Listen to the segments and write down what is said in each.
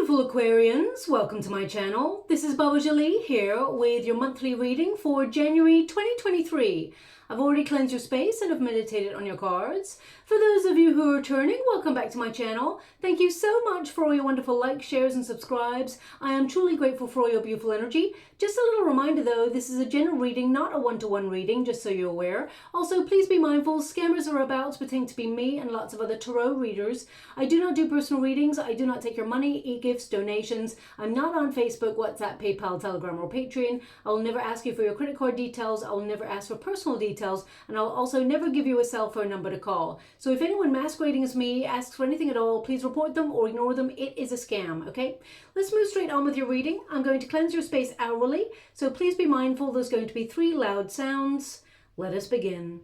beautiful Aquarians, welcome to my channel. This is Baba Jolie here with your monthly reading for January 2023. I've already cleansed your space and have meditated on your cards. For those of you who are returning, welcome back to my channel. Thank you so much for all your wonderful likes, shares and subscribes. I am truly grateful for all your beautiful energy. Just a little reminder though, this is a general reading, not a one-to-one reading, just so you're aware. Also, please be mindful, scammers are about to pretend to be me and lots of other tarot readers. I do not do personal readings. I do not take your money, e-gifts, donations. I'm not on Facebook, WhatsApp, PayPal, Telegram or Patreon. I will never ask you for your credit card details. I will never ask for personal details. And I'll also never give you a cell phone number to call. So if anyone masquerading as me asks for anything at all, please report them or ignore them. It is a scam, okay? Let's move straight on with your reading. I'm going to cleanse your space hourly, so please be mindful there's going to be 3 loud sounds. Let us begin.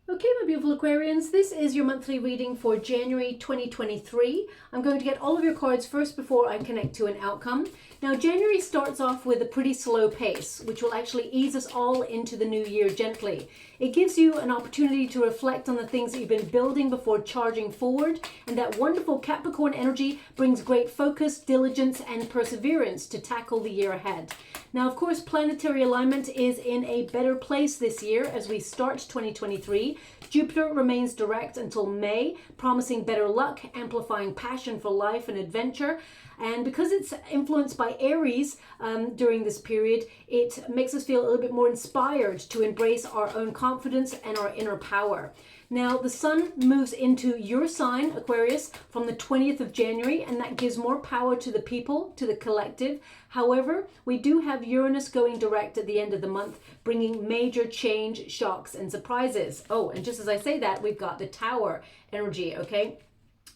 Okay, my beautiful Aquarians, this is your monthly reading for January 2023. I'm going to get all of your cards first before I connect to an outcome. Now, January starts off with a pretty slow pace, which will actually ease us all into the new year gently. It gives you an opportunity to reflect on the things that you've been building before charging forward, and that wonderful Capricorn energy brings great focus, diligence, and perseverance to tackle the year ahead. Now, of course, planetary alignment is in a better place this year as we start 2023. Jupiter remains direct until May, promising better luck, amplifying passion for life and adventure. And because it's influenced by Aries during this period, it makes us feel a little bit more inspired to embrace our own confidence and our inner power. Now, the sun moves into your sign, Aquarius, from the 20th of January, and that gives more power to the people, to the collective. However, we do have Uranus going direct at the end of the month, bringing major change, shocks, and surprises. Oh, and just as I say that, we've got the Tower energy, okay?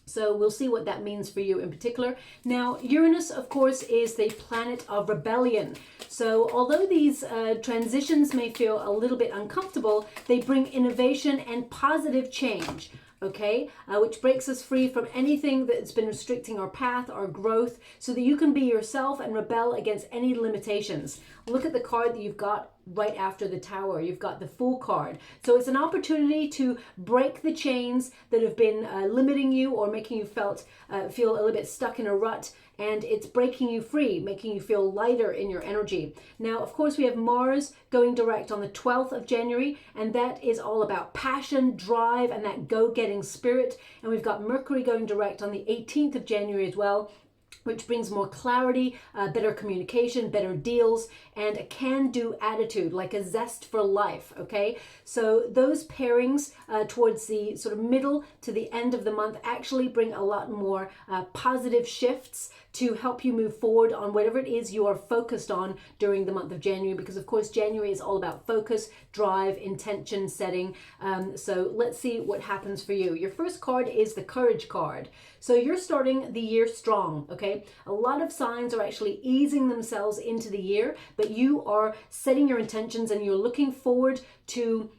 So we'll see what that means for you in particular. Now, Uranus, of course, is the planet of rebellion. So although these transitions may feel a little bit uncomfortable, they bring innovation and positive change. Okay, which breaks us free from anything that's been restricting our path, our growth, so that you can be yourself and rebel against any limitations. Look at the card that you've got right after the Tower. You've got the Fool card. So it's an opportunity to break the chains that have been limiting you or making you feel a little bit stuck in a rut. And it's breaking you free, making you feel lighter in your energy. Now, of course, we have Mars going direct on the 12th of January, and that is all about passion, drive, and that go-getting spirit. And we've got Mercury going direct on the 18th of January as well, which brings more clarity, better communication, better deals, and a can-do attitude, like a zest for life, okay? So those pairings towards the sort of middle to the end of the month actually bring a lot more positive shifts to help you move forward on whatever it is you are focused on during the month of January, because of course January is all about focus, drive, intention setting. So let's see what happens for you. Your first card is the Courage card. So you're starting the year strong, okay? A lot of signs are actually easing themselves into the year, but you are setting your intentions and you're looking forward to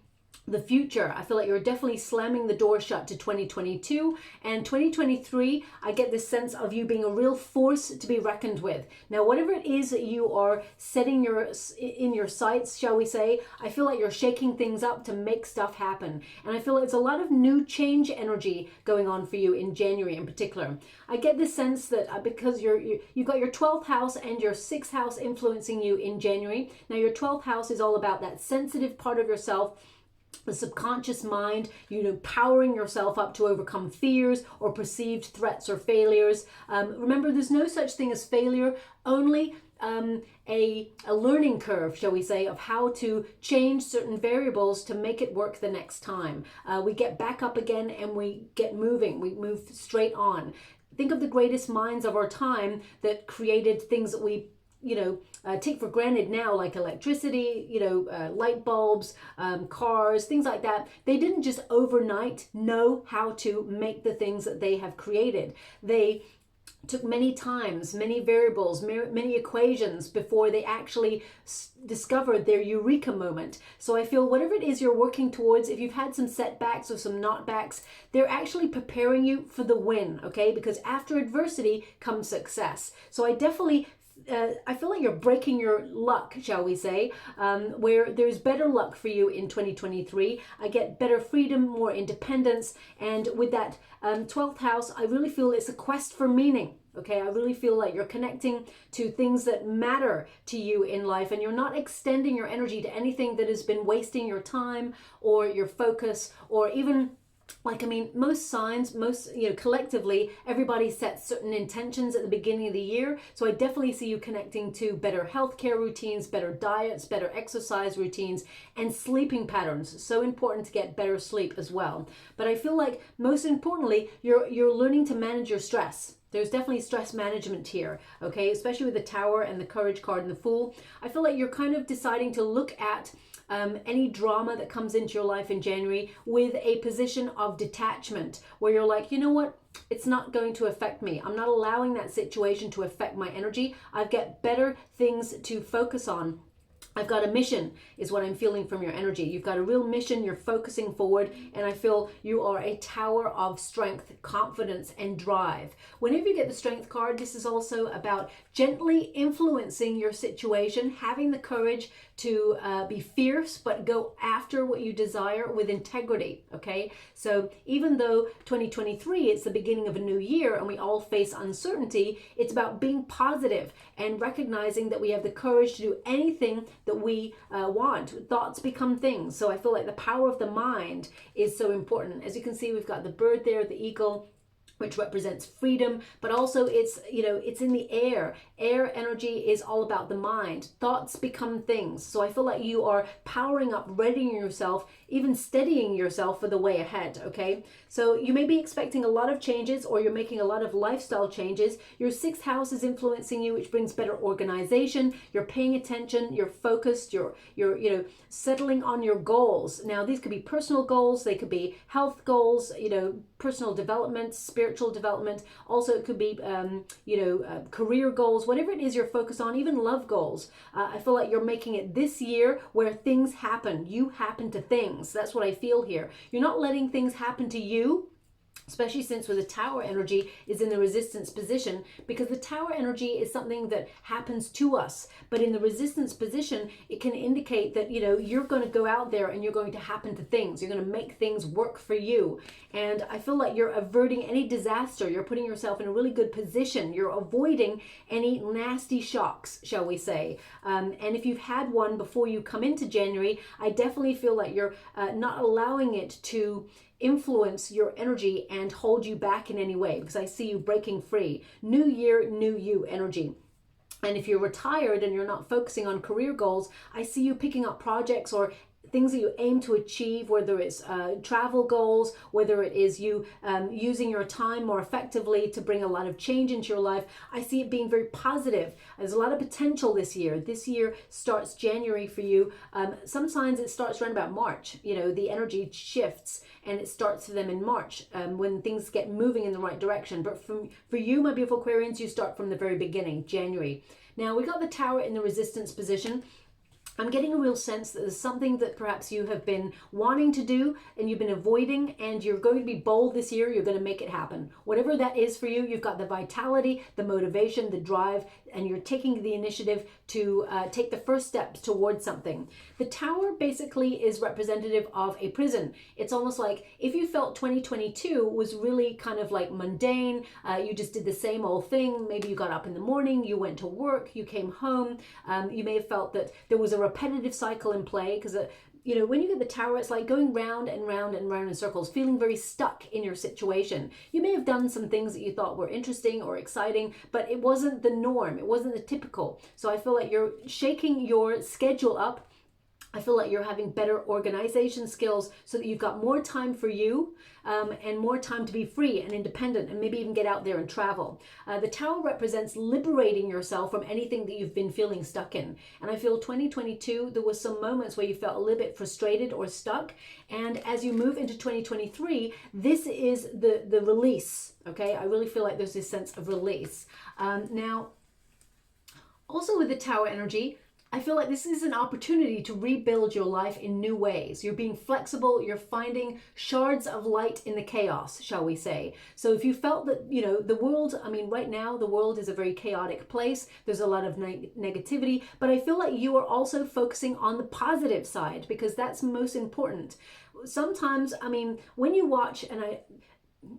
the future. I feel like you're definitely slamming the door shut to 2022, and 2023, I get this sense of you being a real force to be reckoned with. Now, whatever it is that you are setting in your sights, shall we say, I feel like you're shaking things up to make stuff happen. And I feel like it's a lot of new change energy going on for you in January in particular. I get this sense that because you've got your 12th house and your 6th house influencing you in January. Now, your 12th house is all about that sensitive part of yourself, the subconscious mind, powering yourself up to overcome fears or perceived threats or failures. Remember, there's no such thing as failure, only a learning curve, shall we say, of how to change certain variables to make it work the next time. We get back up again and we get moving. We move straight on. Think of the greatest minds of our time that created things that we take for granted now, like electricity, light bulbs, cars, things like that. They didn't just overnight know how to make the things that they have created. They took many times, many variables, many equations before they actually discovered their eureka moment. So I feel whatever it is you're working towards, if you've had some setbacks or some knockbacks, they're actually preparing you for the win, okay? Because after adversity comes success. So I definitely I feel like you're breaking your luck, shall we say, where there's better luck for you in 2023. I get better freedom, more independence, and with that 12th house, I really feel it's a quest for meaning. Okay, I really feel like you're connecting to things that matter to you in life, and you're not extending your energy to anything that has been wasting your time or your focus, or even like, I mean, most signs, collectively, everybody sets certain intentions at the beginning of the year. So I definitely see you connecting to better healthcare routines, better diets, better exercise routines, and sleeping patterns. So important to get better sleep as well. But I feel like most importantly, you're learning to manage your stress. There's definitely stress management here, okay? Especially with the Tower and the Courage card and the Fool. I feel like you're kind of deciding to look at any drama that comes into your life in January with a position of detachment, where you're like, you know what? It's not going to affect me. I'm not allowing that situation to affect my energy. I've got better things to focus on. I've got a mission is what I'm feeling from your energy. You've got a real mission, you're focusing forward, and I feel you are a tower of strength, confidence, and drive. Whenever you get the Strength card, this is also about gently influencing your situation, having the courage to be fierce, but go after what you desire with integrity, okay? So even though 2023, it's the beginning of a new year and we all face uncertainty, it's about being positive and recognizing that we have the courage to do anything that we want. Thoughts become things. So I feel like the power of the mind is so important. As you can see, we've got the bird there, the eagle, which represents freedom, but also it's in the air. Air energy is all about the mind. Thoughts become things. So I feel like you are powering up, readying yourself, even steadying yourself for the way ahead, okay? So you may be expecting a lot of changes, or you're making a lot of lifestyle changes. Your 6th house is influencing you, which brings better organization. You're paying attention, you're focused, you're settling on your goals. Now, these could be personal goals, they could be health goals, personal development, spiritual development. Also, it could be, career goals, whatever it is you're focused on, even love goals. I feel like you're making it this year where things happen. You happen to things. That's what I feel here. You're not letting things happen to you, especially since with the Tower energy is in the resistance position, because the Tower energy is something that happens to us. But in the resistance position, it can indicate that, you're going to go out there and you're going to happen to things. You're going to make things work for you. And I feel like you're averting any disaster. You're putting yourself in a really good position. You're avoiding any nasty shocks, shall we say. And if you've had one before you come into January, I definitely feel like you're not allowing it to influence your energy and hold you back in any way, because I see you breaking free. New year, new you energy. And if you're retired and you're not focusing on career goals, I see you picking up projects or things that you aim to achieve, whether it's travel goals, whether it is you using your time more effectively to bring a lot of change into your life. I see it being very positive. There's a lot of potential this year. This year starts January for you. Some signs it starts around about March. The energy shifts and it starts for them in March when things get moving in the right direction. But for you, my beautiful Aquarians, you start from the very beginning, January. Now, we got the Tower in the resistance position. I'm getting a real sense that there's something that perhaps you have been wanting to do and you've been avoiding, and you're going to be bold this year. You're going to make it happen. Whatever that is for you, you've got the vitality, the motivation, the drive, and you're taking the initiative to take the first steps towards something. The Tower basically is representative of a prison. It's almost like if you felt 2022 was really kind of like mundane, you just did the same old thing. Maybe you got up in the morning, you went to work, you came home. You may have felt that there was a repetitive cycle in play, because when you get the Tower, it's like going round and round and round in circles, feeling very stuck in your situation. You may have done some things that you thought were interesting or exciting, but it wasn't the norm. It wasn't the typical. So I feel like you're shaking your schedule up. I feel like you're having better organization skills so that you've got more time for you and more time to be free and independent and maybe even get out there and travel. The Tower represents liberating yourself from anything that you've been feeling stuck in. And I feel 2022, there was some moments where you felt a little bit frustrated or stuck. And as you move into 2023, this is the release, okay? I really feel like there's this sense of release. Now, also with the Tower energy, I feel like this is an opportunity to rebuild your life in new ways. You're being flexible. You're finding shards of light in the chaos, shall we say. So if you felt that, you know, the world, I mean, right now, the world is a very chaotic place. There's a lot of negativity, but I feel like you are also focusing on the positive side because that's most important. Sometimes, I mean, when you watch,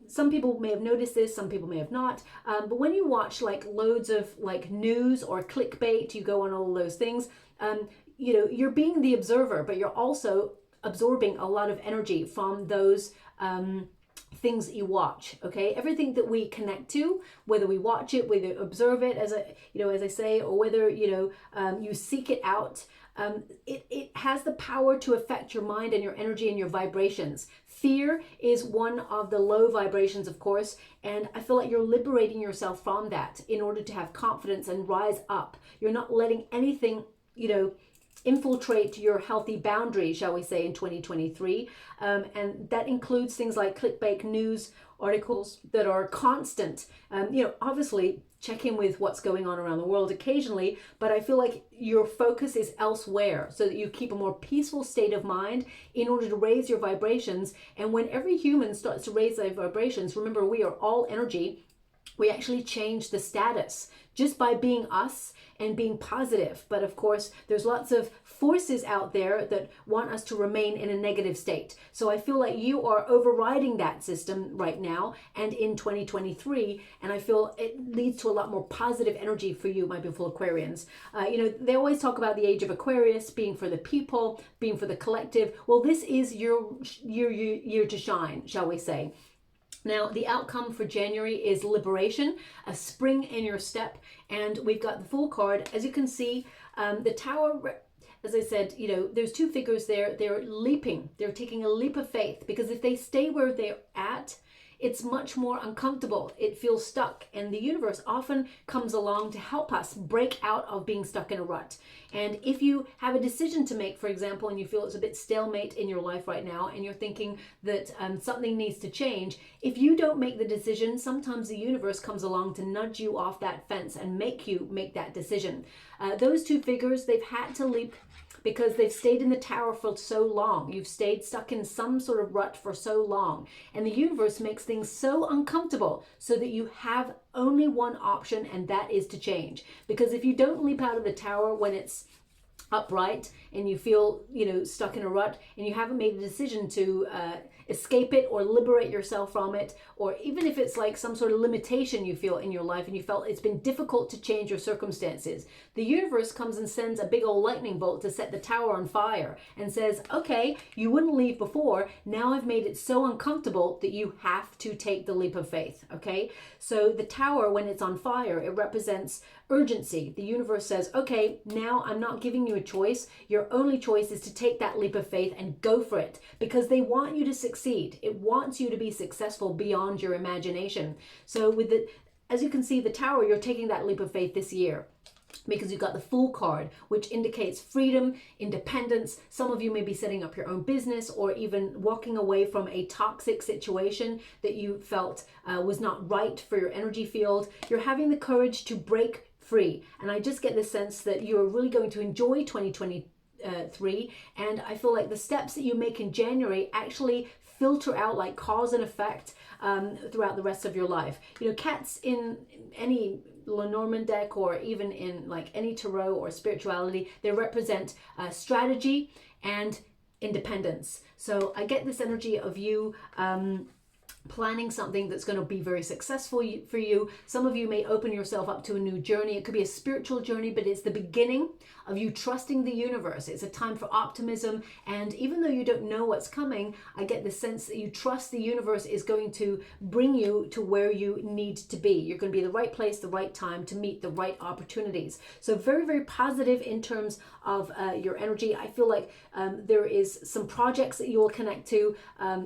some people may have noticed this, some people may have not, but when you watch like loads of like news or clickbait, you go on all those things, you know, you're being the observer, but you're also absorbing a lot of energy from those things that you watch. Okay, everything that we connect to, whether we watch it, whether observe it, as I say, or whether you seek it out. It has the power to affect your mind and your energy and your vibrations. Fear is one of the low vibrations, of course, and I feel like you're liberating yourself from that in order to have confidence and rise up. You're not letting anything, infiltrate your healthy boundaries, shall we say, in 2023. And that includes things like clickbait news articles that are constant. Obviously check in with what's going on around the world occasionally, but I feel like your focus is elsewhere so that you keep a more peaceful state of mind in order to raise your vibrations. And when every human starts to raise their vibrations, remember, we are all energy. We actually change the status just by being us and being positive. But of course, there's lots of forces out there that want us to remain in a negative state. So I feel like you are overriding that system right now and in 2023. And I feel it leads to a lot more positive energy for you, my beautiful Aquarians. They always talk about the age of Aquarius being for the people, being for the collective. Well, this is your year to shine, shall we say. Now, the outcome for January is liberation, a spring in your step, and we've got the Fool card. As you can see, the Tower, as I said, there's two figures there. They're leaping. They're taking a leap of faith, because if they stay where they're at, it's much more uncomfortable. It feels stuck, and the universe often comes along to help us break out of being stuck in a rut. And if you have a decision to make, for example, and you feel it's a bit stalemate in your life right now, and you're thinking that something needs to change, if you don't make the decision, sometimes the universe comes along to nudge you off that fence and make you make that decision. Those two figures, they've had to leap because they've stayed in the Tower for so long. You've stayed stuck in some sort of rut for so long. And the universe makes things so uncomfortable so that you have only one option, and that is to change. Because if you don't leap out of the Tower when it's upright and you feel, stuck in a rut, and you haven't made a decision to escape it or liberate yourself from it, or even if it's like some sort of limitation you feel in your life and you felt it's been difficult to change your circumstances, the universe comes and sends a big old lightning bolt to set the Tower on fire and says, okay, you wouldn't leave before, now I've made it so uncomfortable that you have to take the leap of faith. Okay, so the Tower, when it's on fire, it represents urgency. The universe says, okay, now I'm not giving you a choice. Your only choice is to take that leap of faith and go for it, because they want you to succeed. It wants you to be successful beyond your imagination. So as you can see, the Tower, you're taking that leap of faith this year, because you've got the Fool card, which indicates freedom, independence. Some of you may be setting up your own business, or even walking away from a toxic situation that you felt was not right for your energy field. You're having the courage to break free. And I just get the sense that you're really going to enjoy 2023. And I feel like the steps that you make in January actually filter out like cause and effect throughout the rest of your life. Cats in any Lenormand deck, or even in like any tarot or spirituality, they represent strategy and independence. So I get this energy of you planning something that's going to be very successful for you. Some of you may open yourself up to a new journey. It could be a spiritual journey, but it's the beginning of you trusting the universe. It's a time for optimism. And even though you don't know what's coming, I get the sense that you trust the universe is going to bring you to where you need to be. You're going to be in the right place, the right time to meet the right opportunities. So very, very positive in terms of your energy. I feel like there is some projects that you will connect to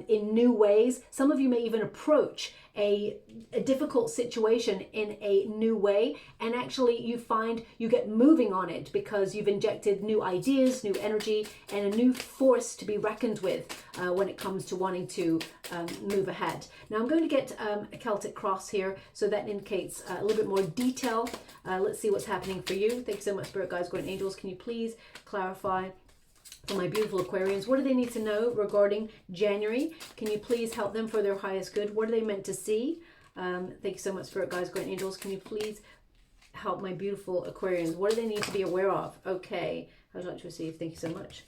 in new ways. Some of you may even approach a difficult situation in a new way, and actually you find you get moving on it because you've injected new ideas, new energy, and a new force to be reckoned with when it comes to wanting to move ahead. Now I'm going to get a Celtic cross here, so that indicates a little bit more detail. Let's see what's happening for you. Thank you so much, Spirit Guides, Guardian Angels. Can you please clarify for my beautiful Aquarians, what do they need to know regarding January? Can you please help them for their highest good? What are they meant to see? Thank you so much, Spirit Guides, Guardian Angels. Can you please help my beautiful Aquarians? What do they need to be aware of? Okay, I would like to receive. Thank you so much.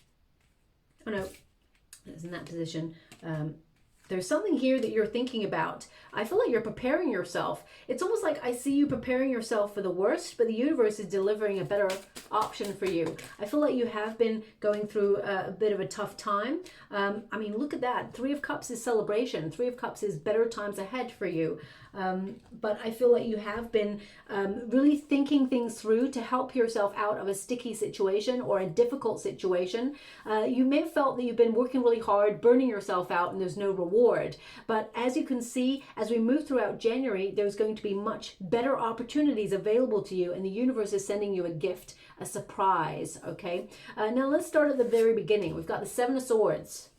Oh no, it's in that position. There's something here that you're thinking about. I feel like you're preparing yourself. It's almost like I see you preparing yourself for the worst, but the universe is delivering a better option for you. I feel like you have been going through a bit of a tough time. I mean, look at that. 3 of Cups is celebration. 3 of Cups is better times ahead for you. But I feel like you have been really thinking things through to help yourself out of a sticky situation or a difficult situation. You may have felt that you've been working really hard, burning yourself out, and there's no reward. But as you can see, as we move throughout January, there's going to be much better opportunities available to you, and the universe is sending you a gift, a surprise, okay? Now let's start at the very beginning. We've got the 7 of Swords.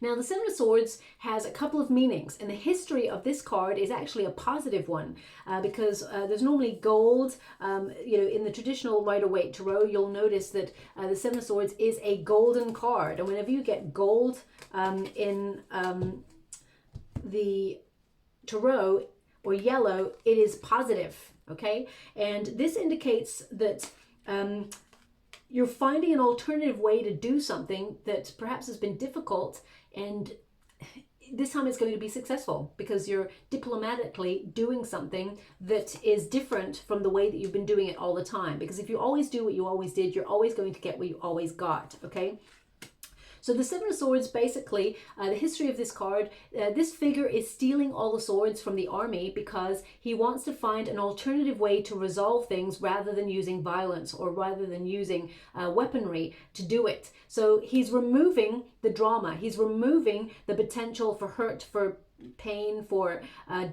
Now, the 7 of Swords has a couple of meanings, and the history of this card is actually a positive one because there's normally gold. You know, in the traditional Rider-Waite Tarot, you'll notice that the 7 of Swords is a golden card, and whenever you get gold in the Tarot or yellow, it is positive, okay? And this indicates that you're finding an alternative way to do something that perhaps has been difficult, and this time it's going to be successful because you're diplomatically doing something that is different from the way that you've been doing it all the time. Because if you always do what you always did, you're always going to get what you always got, okay? So the 7 of Swords, basically, the history of this card, this figure is stealing all the swords from the army because he wants to find an alternative way to resolve things rather than using violence or rather than using weaponry to do it. So he's removing the drama. He's removing the potential for hurt, for pain, for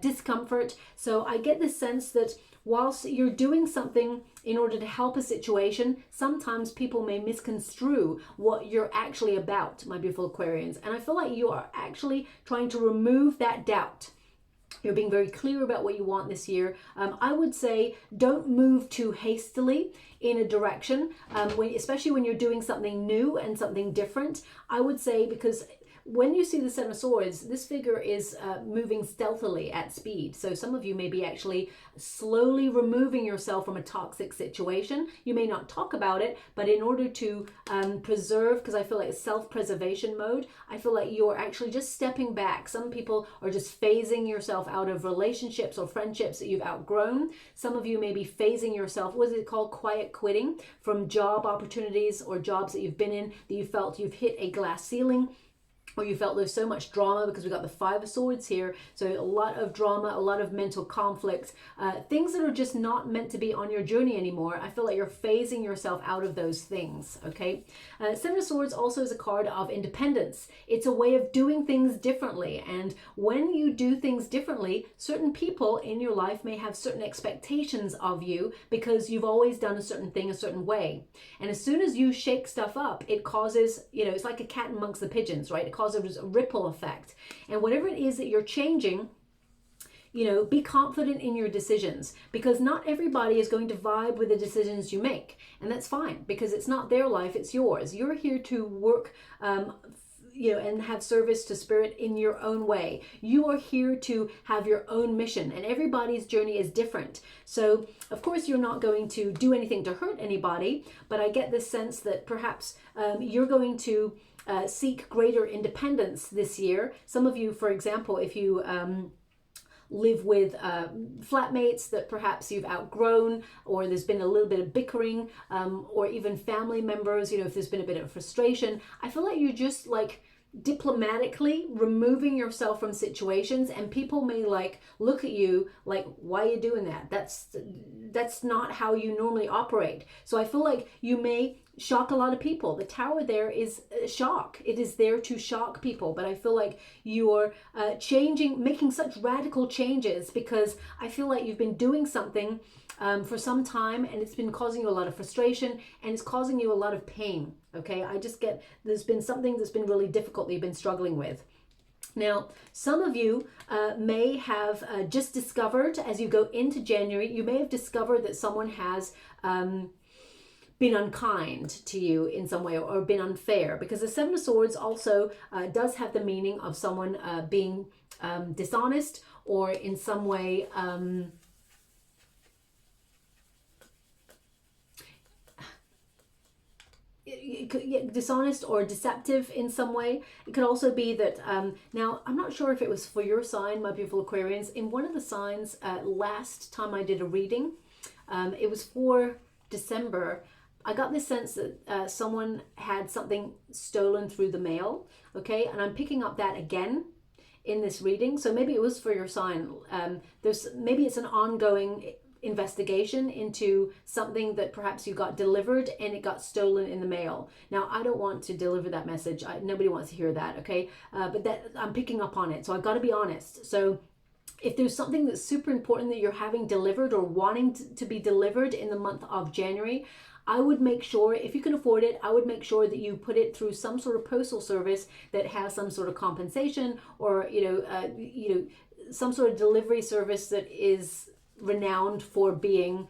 discomfort. So I get this sense that whilst you're doing something in order to help a situation, sometimes people may misconstrue what you're actually about, my beautiful Aquarians. And I feel like you are actually trying to remove that doubt. You're being very clear about what you want this year. I would say don't move too hastily in a direction, especially when you're doing something new and something different. I would say, because when you see the 7 of Swords, this figure is moving stealthily at speed. So some of you may be actually slowly removing yourself from a toxic situation. You may not talk about it, but in order to preserve, because I feel like it's self-preservation mode, I feel like you're actually just stepping back. Some people are just phasing yourself out of relationships or friendships that you've outgrown. Some of you may be phasing yourself, what is it called, quiet quitting, from job opportunities or jobs that you've been in that you felt you've hit a glass ceiling, or you felt there's so much drama, because we've got the 5 of Swords here. So a lot of drama, a lot of mental conflict, things that are just not meant to be on your journey anymore. I feel like you're phasing yourself out of those things, okay? 7 of Swords also is a card of independence. It's a way of doing things differently. And when you do things differently, certain people in your life may have certain expectations of you because you've always done a certain thing a certain way. And as soon as you shake stuff up, it causes, you know, it's like a cat amongst the pigeons, right? It causes a ripple effect. And whatever it is that you're changing, you know, be confident in your decisions, because not everybody is going to vibe with the decisions you make. And that's fine, because it's not their life, it's yours. You're here to work and have service to spirit in your own way. You are here to have your own mission, and everybody's journey is different. So of course you're not going to do anything to hurt anybody, but I get this sense that perhaps you're going to seek greater independence this year. Some of you, for example, if you live with flatmates that perhaps you've outgrown, or there's been a little bit of bickering, or even family members, if there's been a bit of frustration, I feel like you're just like diplomatically removing yourself from situations, and people may like look at you like, why are you doing that? That's not how you normally operate. So I feel like you may shock a lot of people. The tower there is shock. It is there to shock people, but I feel like you're making such radical changes, because I feel like you've been doing something for some time, and it's been causing you a lot of frustration, and it's causing you a lot of pain. Okay, I just get there's been something that's been really difficult that you've been struggling with. Now, some of you may have just discovered, as you go into January, you may have discovered that someone has been unkind to you in some way, or been unfair, because the Seven of Swords also does have the meaning of someone being dishonest, or in some way dishonest or deceptive in some way. It could also be that now I'm not sure if it was for your sign, my beautiful Aquarians. In one of the signs, last time I did a reading, it was for December, I got this sense that someone had something stolen through the mail. Okay, and I'm picking up that again in this reading. So maybe it was for your sign. Maybe it's an ongoing investigation into something that perhaps you got delivered and it got stolen in the mail. Now, I don't want to deliver that message. Nobody wants to hear that, okay? But that I'm picking up on it, so I've got to be honest. So if there's something that's super important that you're having delivered, or wanting to be delivered in the month of January, I would make sure, if you can afford it, I would make sure that you put it through some sort of postal service that has some sort of compensation, or some sort of delivery service that is renowned for being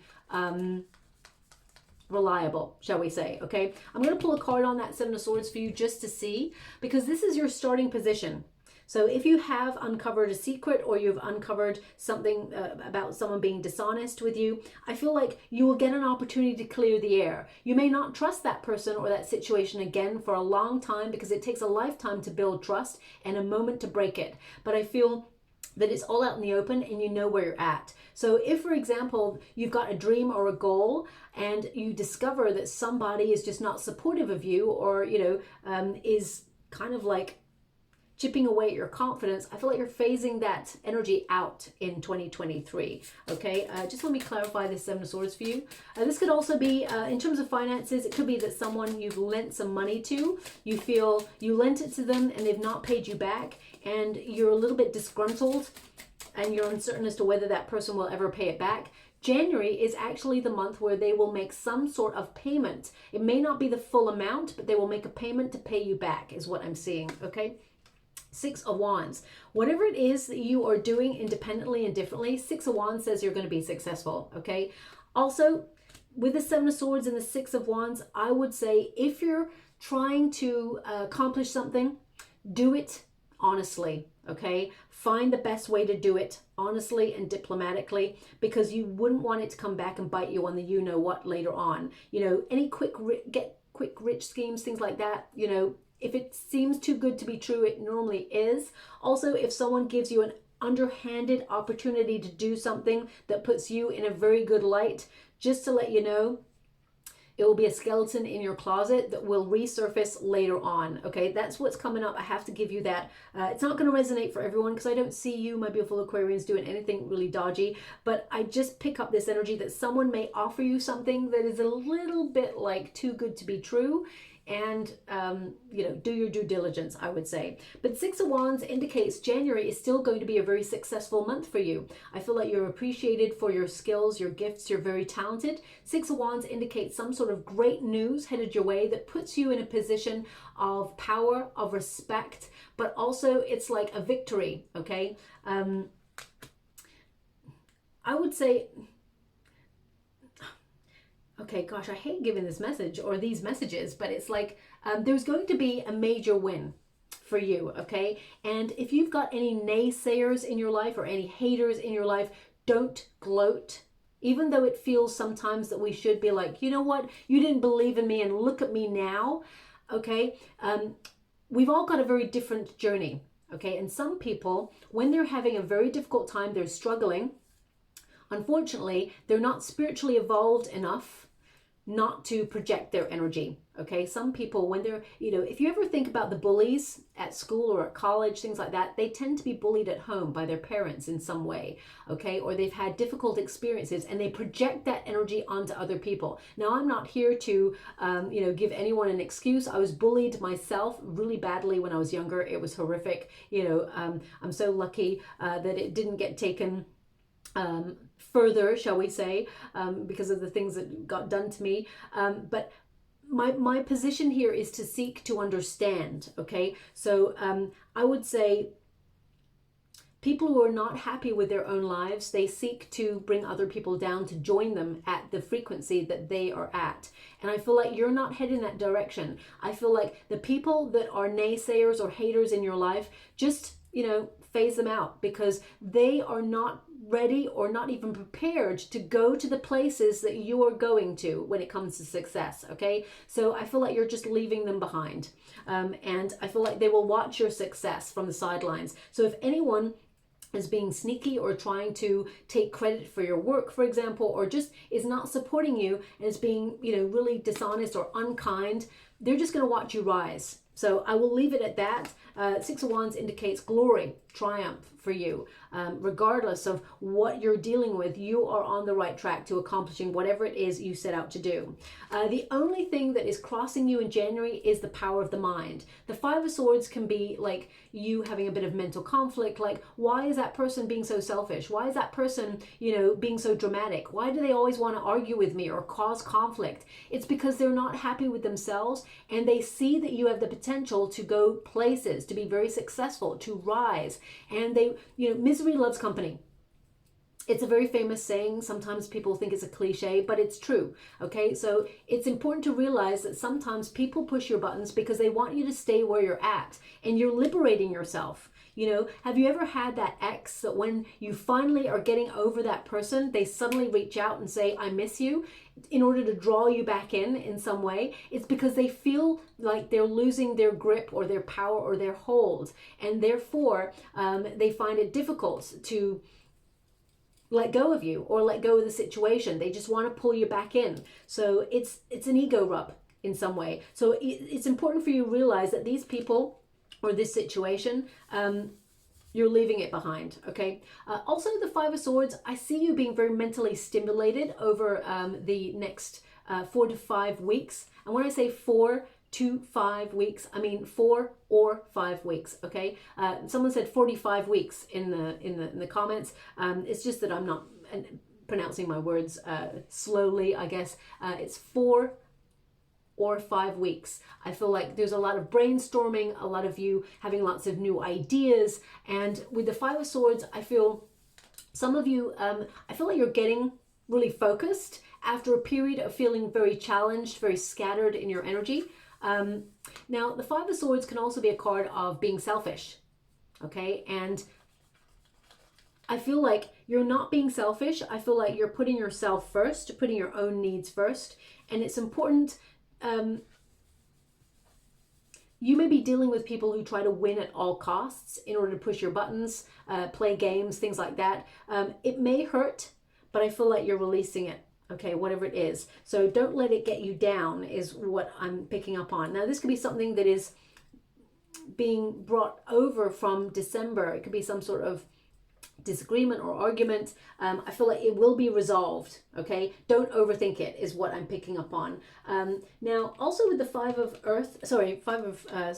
reliable, shall we say. Okay, I'm going to pull a card on that Seven of Swords for you just to see, because this is your starting position. So if you have uncovered a secret, or you've uncovered something about someone being dishonest with you, I feel like you will get an opportunity to clear the air. You may not trust that person or that situation again for a long time, because it takes a lifetime to build trust and a moment to break it. But I feel that it's all out in the open, and you know where you're at. So if, for example, you've got a dream or a goal, and you discover that somebody is just not supportive of you, or is kind of like chipping away at your confidence, I feel like you're phasing that energy out in 2023. Okay, just let me clarify this Seven of Swords for you. This could also be in terms of finances. It could be that someone you've lent some money to, you feel you lent it to them and they've not paid you back, and you're a little bit disgruntled, and you're uncertain as to whether that person will ever pay it back. January is actually the month where they will make some sort of payment. It may not be the full amount, but they will make a payment to pay you back, is what I'm seeing. Okay. Six of Wands. Whatever it is that you are doing independently and differently, Six of Wands says you're going to be successful. Okay. Also, with the Seven of Swords and the Six of Wands, I would say if you're trying to accomplish something, do it honestly. Okay. Find the best way to do it honestly and diplomatically, because you wouldn't want it to come back and bite you on the you-know-what later on. Any quick rich schemes, things like that, if it seems too good to be true, it normally is. Also, if someone gives you an underhanded opportunity to do something that puts you in a very good light, just to let you know, it will be a skeleton in your closet that will resurface later on. Okay, that's what's coming up. I have to give you that. It's not going to resonate for everyone, because I don't see you, my beautiful Aquarians, doing anything really dodgy, but I just pick up this energy that someone may offer you something that is a little bit like too good to be true. And do your due diligence, I would say. But Six of Wands indicates January is still going to be a very successful month for you. I feel like you're appreciated for your skills, your gifts. You're very talented. Six of Wands indicates some sort of great news headed your way that puts you in a position of power, of respect, but also it's like a victory. Okay, I would say, okay, gosh, I hate giving this message or these messages, but it's like there's going to be a major win. for you, okay? And if you've got any naysayers in your life or any haters in your life, don't gloat. Even though it feels sometimes that we should be like, you know what, you didn't believe in me and look at me now, okay? We've all got a very different journey, okay? And some people, when they're having a very difficult time, they're struggling, unfortunately, they're not spiritually evolved enough not to project their energy, okay? Some people, when they're, if you ever think about the bullies at school or at college, things like that, they tend to be bullied at home by their parents in some way, okay? Or they've had difficult experiences and they project that energy onto other people. Now, I'm not here to, give anyone an excuse. I was bullied myself really badly when I was younger. It was horrific. I'm so lucky that it didn't get taken further, shall we say, because of the things that got done to me. But my position here is to seek to understand, okay? So I would say people who are not happy with their own lives, they seek to bring other people down to join them at the frequency that they are at. And I feel like you're not heading that direction. I feel like the people that are naysayers or haters in your life, just, phase them out, because they are not ready or not even prepared to go to the places that you are going to when it comes to success, okay? So I feel like you're just leaving them behind. And I feel like they will watch your success from the sidelines. So if anyone is being sneaky or trying to take credit for your work, for example, or just is not supporting you and is being, really dishonest or unkind, they're just going to watch you rise. So I will leave it at that. Six of Wands indicates glory, triumph for you. Regardless of what you're dealing with, you are on the right track to accomplishing whatever it is you set out to do. The only thing that is crossing you in January is the power of the mind. The Five of Swords can be like you having a bit of mental conflict, like, why is that person being so selfish? Why is that person, being so dramatic? Why do they always want to argue with me or cause conflict? It's because they're not happy with themselves and they see that you have the potential to go places, to be very successful, to rise. And they, misery loves company. It's a very famous saying. Sometimes people think it's a cliche, but it's true. Okay, so it's important to realize that sometimes people push your buttons because they want you to stay where you're at and you're liberating yourself. Have you ever had that ex that when you finally are getting over that person, they suddenly reach out and say, I miss you, in order to draw you back in some way? It's because they feel like they're losing their grip or their power or their hold. And therefore, they find it difficult to let go of you or let go of the situation. They just want to pull you back in. So it's an ego rub in some way. So it's important for you to realize that these people or this situation, you're leaving it behind, okay? Also, the Five of Swords, I see you being very mentally stimulated over the next 4 to 5 weeks. And when I say 4 to 5 weeks, I mean 4 or 5 weeks, okay? Someone said 45 weeks in the comments. It's just that I'm not pronouncing my words slowly, I guess. It's 4 or 5 weeks. I feel like there's a lot of brainstorming, a lot of you having lots of new ideas. And with the Five of Swords, I feel some of you, I feel like you're getting really focused after a period of feeling very challenged, very scattered in your energy. Now, the Five of Swords can also be a card of being selfish, okay? And I feel like you're not being selfish. I feel like you're putting yourself first, putting your own needs first. And it's important. You may be dealing with people who try to win at all costs in order to push your buttons, play games, things like that. It may hurt, but I feel like you're releasing it, okay, whatever it is. So don't let it get you down is what I'm picking up on. Now, this could be something that is being brought over from December. It could be some sort of disagreement or argument. I feel like it will be resolved, okay? Don't overthink it is what I'm picking up on. Now, also with the Five of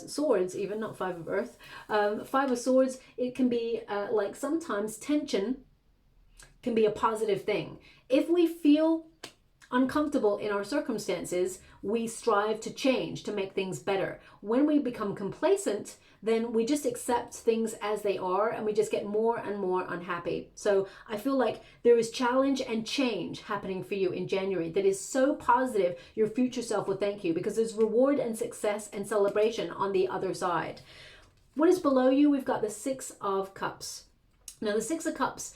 Swords, even, not Five of Earth. Five of Swords, it can be like sometimes tension can be a positive thing. If we feel uncomfortable in our circumstances, we strive to change, to make things better. When we become complacent, then we just accept things as they are and we just get more and more unhappy. So I feel like there is challenge and change happening for you in January that is so positive, your future self will thank you, because there's reward and success and celebration on the other side. What is below you? We've got the Six of Cups. Now, the Six of Cups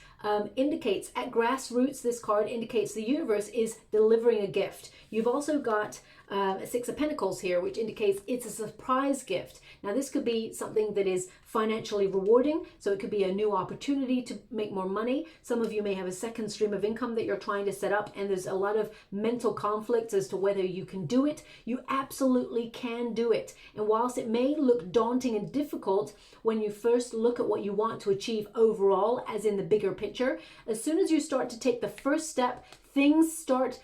indicates, at grassroots, this card indicates the universe is delivering a gift. You've also got a Six of Pentacles here, which indicates it's a surprise gift. Now, this could be something that is financially rewarding, so it could be a new opportunity to make more money. Some of you may have a second stream of income that you're trying to set up, and there's a lot of mental conflict as to whether you can do it. You absolutely can do it. And whilst it may look daunting and difficult when you first look at what you want to achieve overall, as in the bigger picture, as soon as you start to take the first step, things start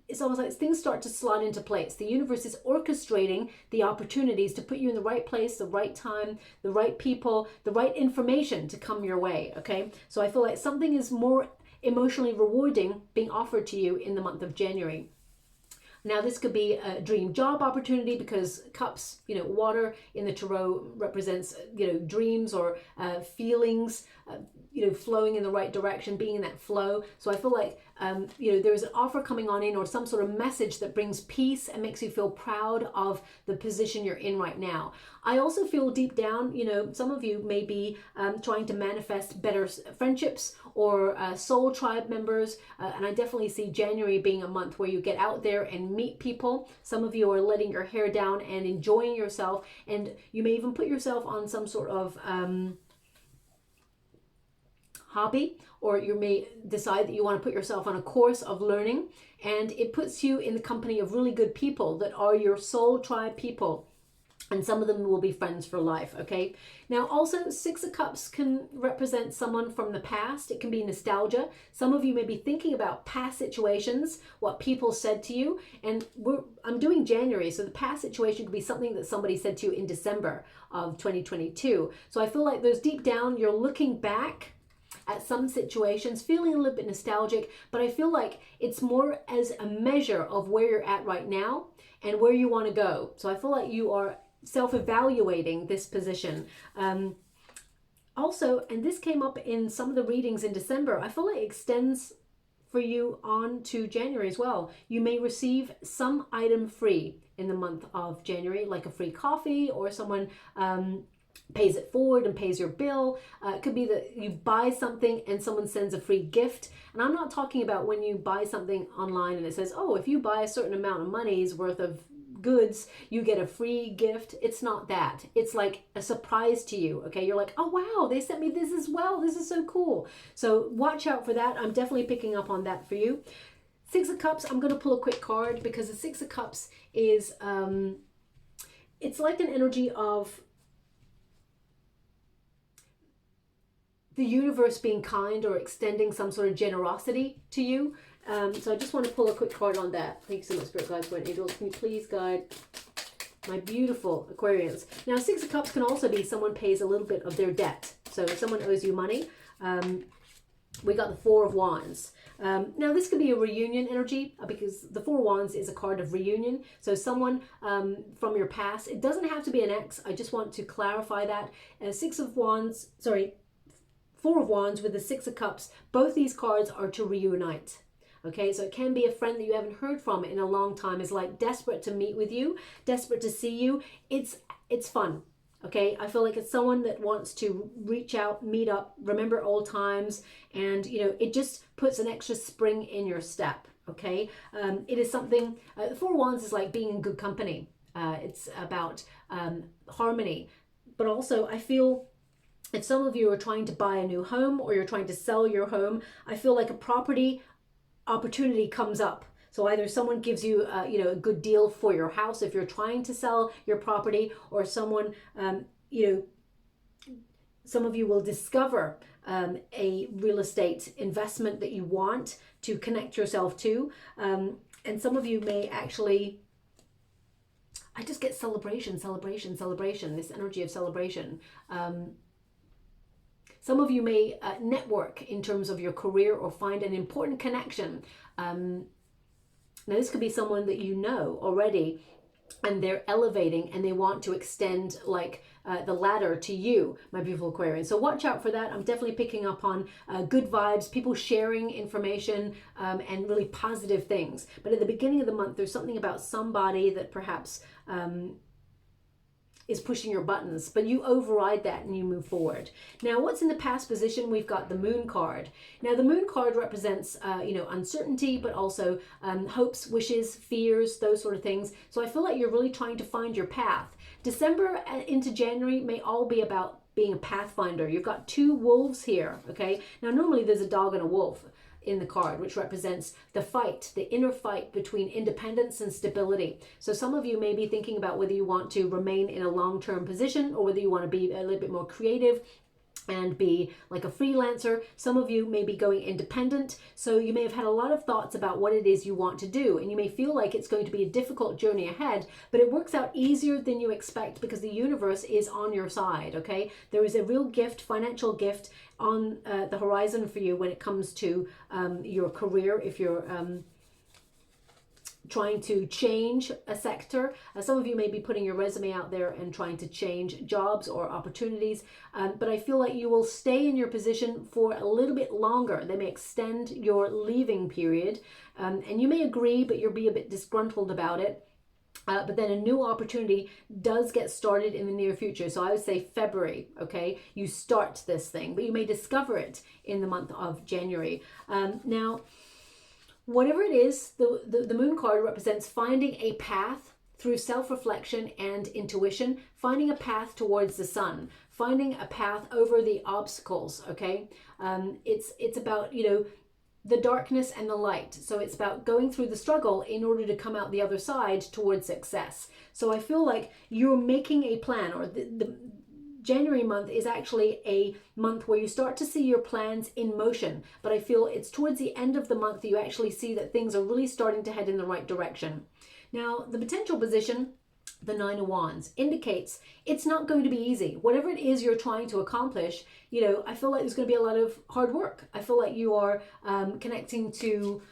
it's almost like things start to slot into place. The universe is orchestrating the opportunities to put you in the right place, the right time, the right people, the right information to come your way, okay? So I feel like something is more emotionally rewarding being offered to you in the month of January. Now, this could be a dream job opportunity, because cups, water in the tarot represents, dreams or feelings, flowing in the right direction, being in that flow. So I feel like, there's an offer coming on in, or some sort of message that brings peace and makes you feel proud of the position you're in right now. I also feel deep down, some of you may be trying to manifest better friendships or soul tribe members. And I definitely see January being a month where you get out there and meet people. Some of you are letting your hair down and enjoying yourself. And you may even put yourself on some sort of hobby, or you may decide that you want to put yourself on a course of learning, and it puts you in the company of really good people that are your soul tribe people. And some of them will be friends for life, okay? Now, also, Six of Cups can represent someone from the past. It can be nostalgia. Some of you may be thinking about past situations, what people said to you. And I'm doing January, so the past situation could be something that somebody said to you in December of 2022. So I feel like there's deep down, you're looking back at some situations, feeling a little bit nostalgic, but I feel like it's more as a measure of where you're at right now and where you want to go. So I feel like you are self-evaluating this position. Also, and this came up in some of the readings in December, I feel like it extends for you on to January as well. You may receive some item free in the month of January, like a free coffee, or someone pays it forward and pays your bill. It could be that you buy something and someone sends a free gift. And I'm not talking about when you buy something online and it says, oh, if you buy a certain amount of money's worth of goods, you get a free gift. It's not that. It's like a surprise to you, okay? You're like, oh, wow, they sent me this as well. This is so cool. So watch out for that. I'm definitely picking up on that for you. Six of Cups, I'm going to pull a quick card, because the Six of Cups is, it's like an energy of the universe being kind or extending some sort of generosity to you. So I just want to pull a quick card on that. Thank you so much, Spirit Guides, Guardian Angels. Can you please guide my beautiful Aquarians? Now, Six of Cups can also be someone pays a little bit of their debt. So if someone owes you money, we got the Four of Wands. Now, this could be a reunion energy, because the Four of Wands is a card of reunion. So someone from your past, it doesn't have to be an ex. I just want to clarify that. Four of Wands with the Six of Cups, both these cards are to reunite. Okay, so it can be a friend that you haven't heard from in a long time, is like desperate to meet with you, desperate to see you. It's fun. Okay, I feel like it's someone that wants to reach out, meet up, remember old times, and it just puts an extra spring in your step. Okay, it is something. The Four of Wands is like being in good company. It's about harmony, but also I feel, if some of you are trying to buy a new home, or you're trying to sell your home, I feel like a property opportunity comes up. So either someone gives you a good deal for your house if you're trying to sell your property, or someone some of you will discover a real estate investment that you want to connect yourself to, and some of you may actually, I just get celebration, this energy of celebration. Some of you may network in terms of your career, or find an important connection. Now, this could be someone that you know already, and they're elevating and they want to extend the ladder to you, my beautiful Aquarian. So watch out for that. I'm definitely picking up on good vibes, people sharing information, and really positive things. But at the beginning of the month, there's something about somebody that perhaps is pushing your buttons, but you override that and you move forward. Now, what's in the past position? We've got the Moon card. Now, the Moon card represents, you know, uncertainty, but also hopes, wishes, fears, those sort of things. So I feel like you're really trying to find your path. December into January may all be about being a pathfinder. You've got two wolves here, okay? Now, normally there's a dog and a wolf in the card, which represents the fight, the inner fight between independence and stability. So some of you may be thinking about whether you want to remain in a long-term position or whether you want to be a little bit more creative and be like a freelancer. Some of you may be going independent. So you may have had a lot of thoughts about what it is you want to do. And you may feel like it's going to be a difficult journey ahead, but it works out easier than you expect because the universe is on your side, okay? There is a real gift, financial gift on the horizon for you when it comes to your career. If you're trying to change a sector. Some of you may be putting your resume out there and trying to change jobs or opportunities, but I feel like you will stay in your position for a little bit longer. They may extend your leaving period, and you may agree, but you'll be a bit disgruntled about it. But then a new opportunity does get started in the near future. So I would say February, okay? You start this thing, but you may discover it in the month of January. Now, whatever it is, the Moon card represents finding a path through self-reflection and intuition, finding a path towards the sun, finding a path over the obstacles, okay? It's about, you know, the darkness and the light. So it's about going through the struggle in order to come out the other side towards success. So I feel like you're making a plan, or the January month is actually a month where you start to see your plans in motion, but I feel it's towards the end of the month that you actually see that things are really starting to head in the right direction. Now, the potential position, the Nine of Wands, indicates it's not going to be easy. Whatever it is you're trying to accomplish, you know, I feel like there's going to be a lot of hard work. I feel like you are connecting to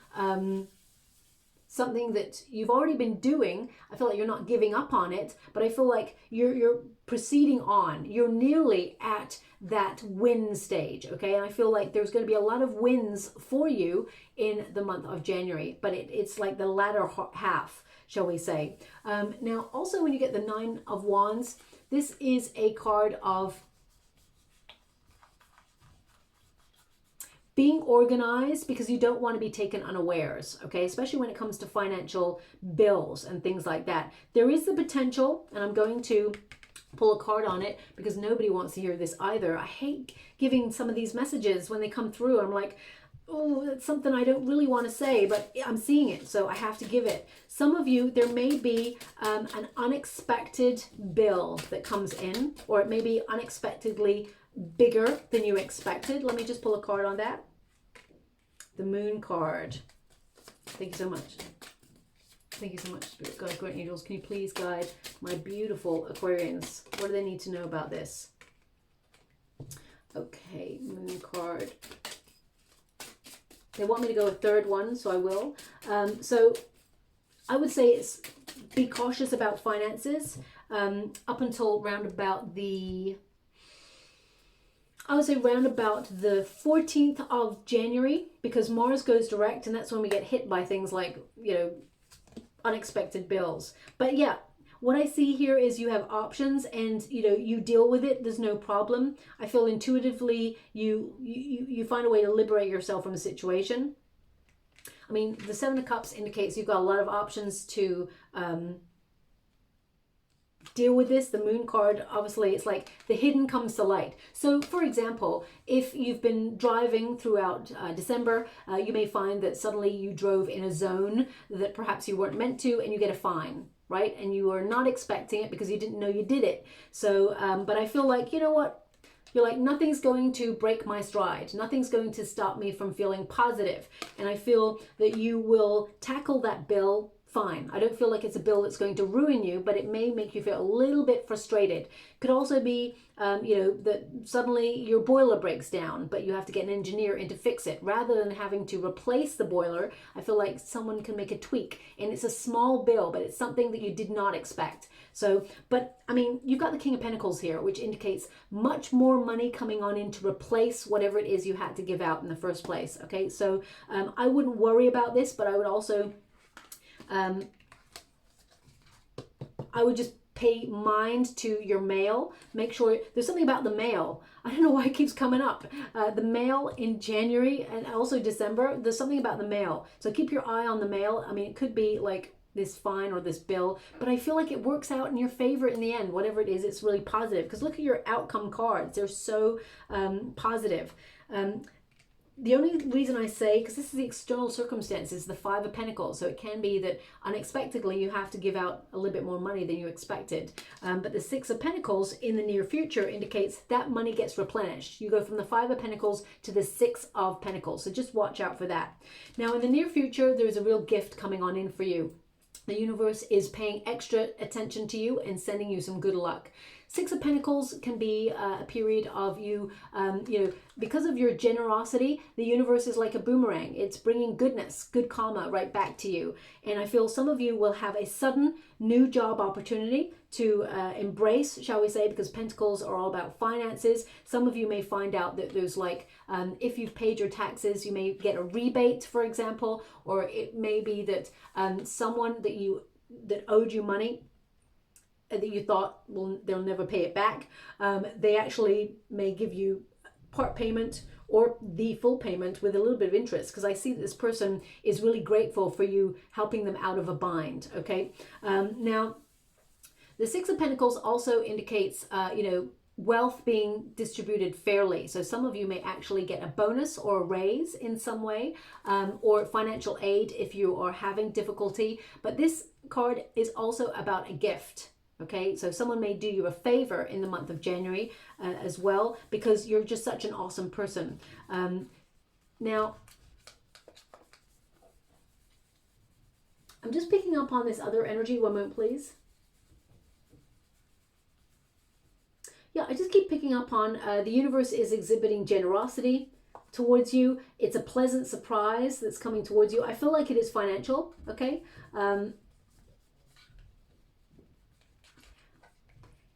something that you've already been doing. I feel like you're not giving up on it, but I feel like you're proceeding on. You're nearly at that win stage, okay? And I feel like there's going to be a lot of wins for you in the month of January, but it's like the latter half, shall we say. Now, also when you get the Nine of Wands, this is a card of being organized because you don't want to be taken unawares, okay? Especially when it comes to financial bills and things like that. There is the potential, and I'm going to pull a card on it because nobody wants to hear this either. I hate giving some of these messages when they come through. I'm like, oh, that's something I don't really want to say, but I'm seeing it, so I have to give it. Some of you, there may be an unexpected bill that comes in, or it may be unexpectedly bigger than you expected. Let me just pull a card on that. The Moon card. Thank you so much. Thank you so much, Spirit Guides, Great Angels. Can you please guide my beautiful Aquarians? What do they need to know about this? Okay, Moon card. They want me to go a third one, so I will. So I would say it's be cautious about finances up until round about the, I would say round about the 14th of January, because Mars goes direct, and that's when we get hit by things like, you know, unexpected bills. But yeah, what I see here is you have options, and you know, you deal with it. There's no problem. I feel intuitively you find a way to liberate yourself from a situation. I mean, the Seven of Cups indicates you've got a lot of options to deal with this. The Moon card, obviously, it's like the hidden comes to light. So for example, if you've been driving throughout December, you may find that suddenly you drove in a zone that perhaps you weren't meant to, and you get a fine, right? And you are not expecting it because you didn't know you did it. So but I feel like, you know what, you're like, nothing's going to break my stride. Nothing's going to stop me from feeling positive. And I feel that you will tackle that bill fine. I don't feel like it's a bill that's going to ruin you, but it may make you feel a little bit frustrated. Could also be, you know, that suddenly your boiler breaks down, but you have to get an engineer in to fix it. Rather than having to replace the boiler, I feel like someone can make a tweak, and it's a small bill, but it's something that you did not expect. So, but I mean, you've got the King of Pentacles here, which indicates much more money coming on in to replace whatever it is you had to give out in the first place. Okay, so I wouldn't worry about this, but I would also I would just pay mind to your mail. Make sure there's something about the mail. I don't know why it keeps coming up. The mail in January and also December, there's something about the mail. So keep your eye on the mail. I mean, it could be like this fine or this bill, but I feel like it works out in your favor in the end. Whatever it is, it's really positive, because look at your outcome cards. They're so positive. The only reason I say, because this is the external circumstances, the Five of Pentacles, so it can be that unexpectedly you have to give out a little bit more money than you expected. But the Six of Pentacles in the near future indicates that money gets replenished. You go from the Five of Pentacles to the Six of Pentacles, so just watch out for that. Now in the near future, there's a real gift coming on in for you. The universe is paying extra attention to you and sending you some good luck. Six of Pentacles can be a period of you, because of your generosity, the universe is like a boomerang. It's bringing goodness, good karma right back to you. And I feel some of you will have a sudden new job opportunity to embrace, shall we say, because Pentacles are all about finances. Some of you may find out that there's like, if you've paid your taxes, you may get a rebate, for example, or it may be that someone that owed you money, that you thought, well, they'll never pay it back, they actually may give you part payment or the full payment with a little bit of interest, because I see that this person is really grateful for you helping them out of a bind. Okay, now the Six of Pentacles also indicates wealth being distributed fairly. So some of you may actually get a bonus or a raise in some way, or financial aid if you are having difficulty. But this card is also about a gift. Okay, so someone may do you a favor in the month of January as well, because you're just such an awesome person. Now, I'm just picking up on this other energy. One moment, please. Yeah, I just keep picking up on the universe is exhibiting generosity towards you. It's a pleasant surprise that's coming towards you. I feel like it is financial, okay?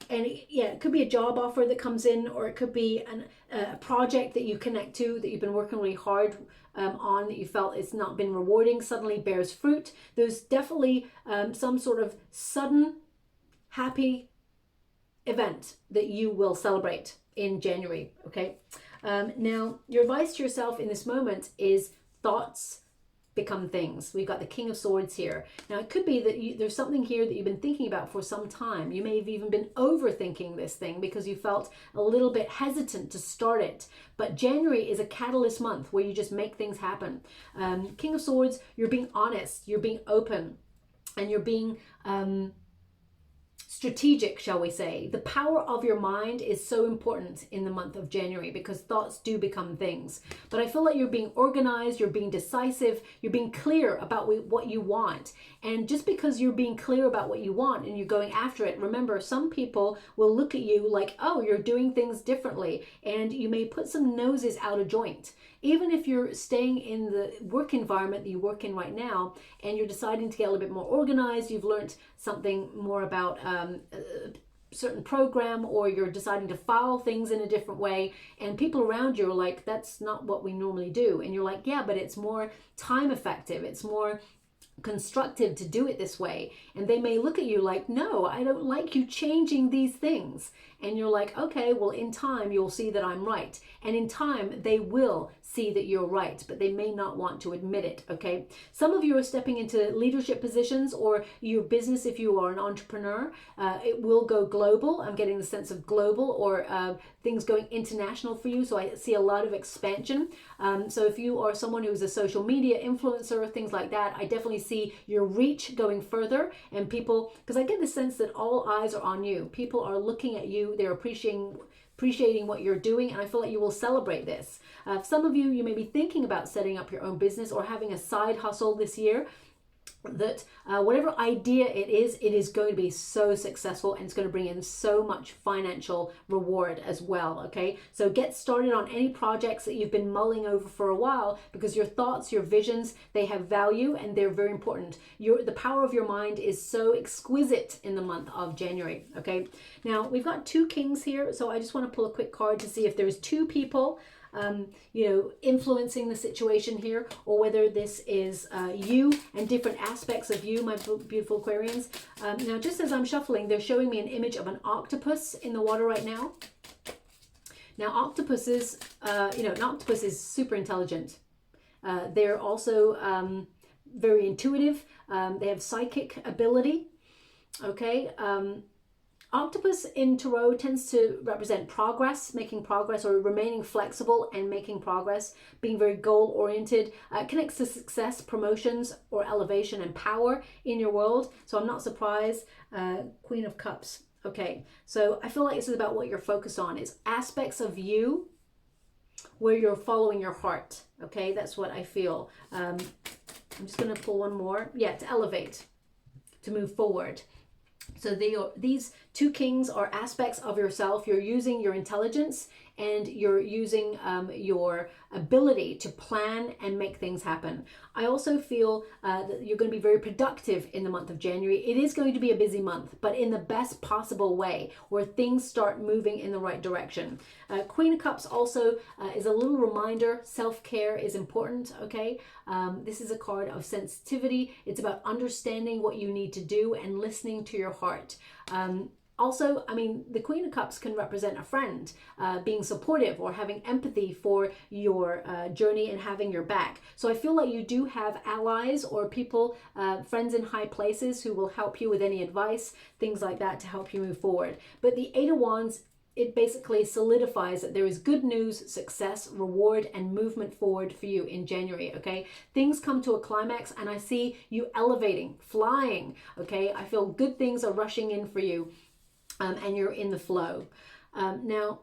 And it could be a job offer that comes in, or it could be a project that you connect to that you've been working really hard on, that you felt it's not been rewarding, suddenly bears fruit. There's definitely some sort of sudden happy event that you will celebrate in January, okay? Now, your advice to yourself in this moment is thoughts become things. We've got the King of Swords here. Now, it could be that there's something here that you've been thinking about for some time. You may have even been overthinking this thing because you felt a little bit hesitant to start it. But January is a catalyst month where you just make things happen. King of Swords, you're being honest, you're being open, and you're being strategic, shall we say. The power of your mind is so important in the month of January, because thoughts do become things. But I feel like you're being organized, you're being decisive, you're being clear about what you want. And just because you're being clear about what you want and you're going after it, remember, some people will look at you like, oh, you're doing things differently, and you may put some noses out of joint. Even if you're staying in the work environment that you work in right now, and you're deciding to get a little bit more organized, you've learned something more about a certain program, or you're deciding to file things in a different way, and people around you are like, that's not what we normally do. And you're like, yeah, but it's more time effective. It's more constructive to do it this way. And they may look at you like, no, I don't like you changing these things. And you're like, okay, well, in time you'll see that I'm right. And in time they will see that you're right, but they may not want to admit it. Okay, some of you are stepping into leadership positions, or your business, if you are an entrepreneur, it will go global. I'm getting the sense of global, or things going international for you. So I see a lot of expansion. So if you are someone who's a social media influencer, things like that, I definitely see your reach going further. And people, because I get the sense that all eyes are on you. People are looking at you. They're appreciating what you're doing, and I feel like you will celebrate this. Some of you may be thinking about setting up your own business or having a side hustle this year. That whatever idea it is going to be so successful, and it's going to bring in so much financial reward as well. Okay, so get started on any projects that you've been mulling over for a while, because your thoughts, your visions, they have value and they're very important. The power of your mind is so exquisite in the month of January. Okay, now we've got two kings here, so I just want to pull a quick card to see if there's two people you know, influencing the situation here, or whether this is you and different aspects of you, my beautiful Aquarians. Now, just as I'm shuffling, they're showing me an image of an octopus in the water right now. Now, octopuses, you know, an octopus is super intelligent. They're also very intuitive. They have psychic ability. Okay. Octopus in tarot tends to represent progress, making progress, or remaining flexible and making progress, being very goal-oriented. Connects to success, promotions, or elevation and power in your world. So I'm not surprised. Queen of Cups. Okay, so I feel like this is about what you're focused on. It's aspects of you where you're following your heart. Okay, that's what I feel. I'm just going to pull one more. Yeah, to elevate, to move forward. So these two kings are aspects of yourself. You're using your intelligence and you're using your ability to plan and make things happen. I also feel that you're going to be very productive in the month of January. It is going to be a busy month, but in the best possible way, where things start moving in the right direction. Queen of Cups also is a little reminder. Self-care is important, okay? This is a card of sensitivity. It's about understanding what you need to do and listening to your heart. Also, I mean, the Queen of Cups can represent a friend, being supportive or having empathy for your journey and having your back. So I feel like you do have allies or people, friends in high places who will help you with any advice, things like that to help you move forward. But the Eight of Wands, it basically solidifies that there is good news, success, reward, and movement forward for you in January, okay? Things come to a climax and I see you elevating, flying, okay? I feel good things are rushing in for you. And you're in the flow. Now,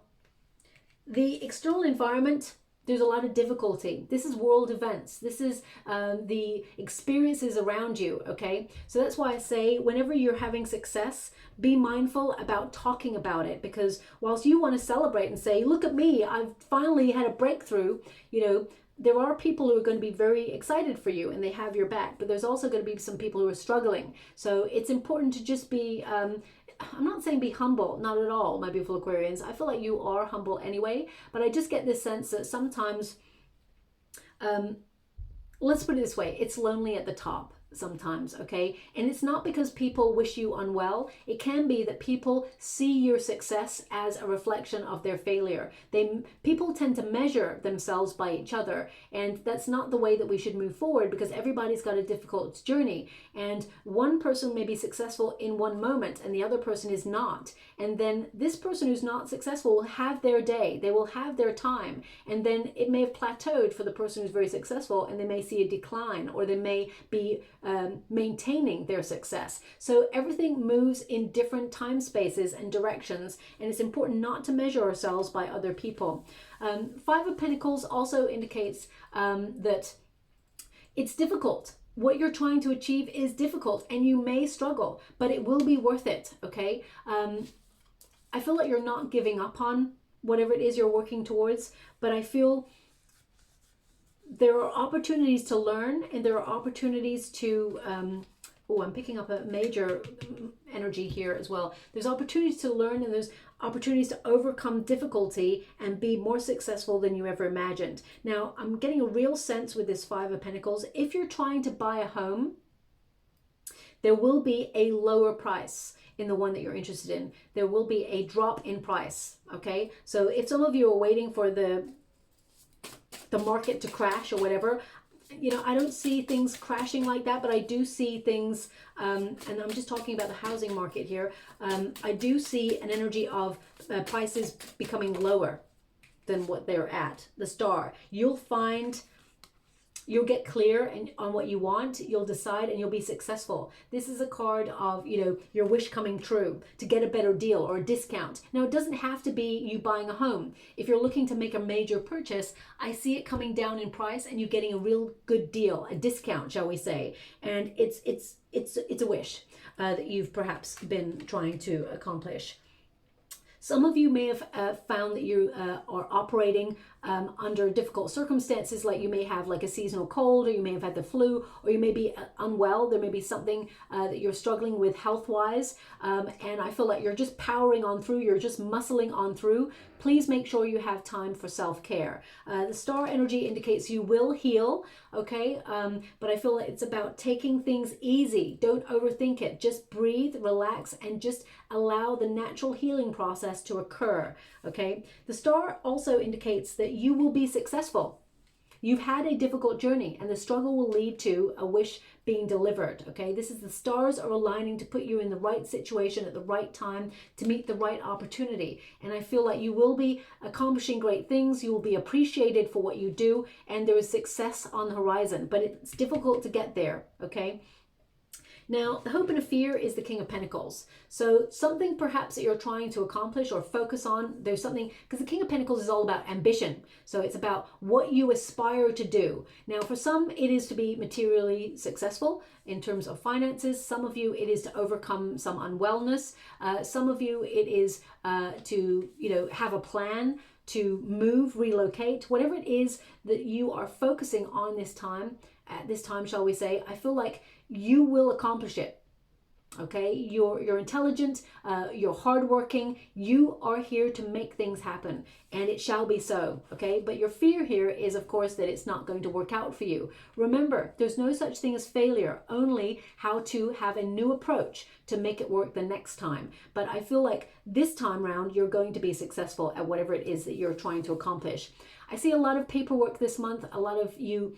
the external environment, there's a lot of difficulty. This is world events. This is the experiences around you, okay? So that's why I say whenever you're having success, be mindful about talking about it, because whilst you want to celebrate and say, look at me, I've finally had a breakthrough, you know, there are people who are going to be very excited for you and they have your back, but there's also going to be some people who are struggling. So it's important to just be, I'm not saying be humble, not at all, my beautiful Aquarians. I feel like you are humble anyway, but I just get this sense that sometimes, let's put it this way, it's lonely at the top sometimes, okay? And it's not because people wish you unwell. It can be that people see your success as a reflection of their failure. People tend to measure themselves by each other, and that's not the way that we should move forward, because everybody's got a difficult journey, and one person may be successful in one moment and the other person is not. And then this person who's not successful will have their day, they will have their time, and then it may have plateaued for the person who's very successful, and they may see a decline, or they may be maintaining their success. So everything moves in different time spaces and directions, and it's important not to measure ourselves by other people. Five of Pentacles also indicates that it's difficult. What you're trying to achieve is difficult, and you may struggle, but it will be worth it, okay? I feel like you're not giving up on whatever it is you're working towards, but I feel there are opportunities to learn, and there are opportunities to, I'm picking up a major energy here as well. There's opportunities to learn, and there's opportunities to overcome difficulty and be more successful than you ever imagined. Now, I'm getting a real sense with this Five of Pentacles. If you're trying to buy a home, there will be a lower price in the one that you're interested in. There will be a drop in price, okay? So if some of you are waiting for the market to crash or whatever, you know, I don't see things crashing like that, but I do see things, and I'm just talking about the housing market here, I do see an energy of prices becoming lower than what they're at. The Star, you'll find, you'll get clear on what you want, you'll decide, and you'll be successful. This is a card of, you know, your wish coming true, to get a better deal or a discount. Now, it doesn't have to be you buying a home. If you're looking to make a major purchase, I see it coming down in price and you getting a real good deal, a discount, shall we say. And it's a wish that you've perhaps been trying to accomplish. Some of you may have found that you are operating under difficult circumstances, like you may have like a seasonal cold, or you may have had the flu, or you may be unwell. There may be something that you're struggling with health-wise, and I feel like you're just powering on through, you're just muscling on through. Please make sure you have time for self-care. The star energy indicates you will heal, okay? But I feel like it's about taking things easy. Don't overthink it. Just breathe, relax, and just allow the natural healing process to occur, okay? The star also indicates that you will be successful. You've had a difficult journey, and the struggle will lead to a wish being delivered, okay? This is the stars are aligning to put you in the right situation at the right time to meet the right opportunity. And I feel like you will be accomplishing great things. You will be appreciated for what you do, and there is success on the horizon, but it's difficult to get there, okay? Now, the hope and a fear is the King of Pentacles. So something perhaps that you're trying to accomplish or focus on, there's something, because the King of Pentacles is all about ambition. So it's about what you aspire to do. Now, for some, it is to be materially successful in terms of finances. Some of you, it is to overcome some unwellness. Some of you, it is to, have a plan to move, relocate, whatever it is that you are focusing on this time, at this time, shall we say, I feel like you will accomplish it. Okay, you're intelligent, you're hardworking, you are here to make things happen, and it shall be so. Okay, but your fear here is, of course, that it's not going to work out for you. Remember, there's no such thing as failure, only how to have a new approach to make it work the next time. But I feel like this time round, you're going to be successful at whatever it is that you're trying to accomplish. I see a lot of paperwork this month, a lot of you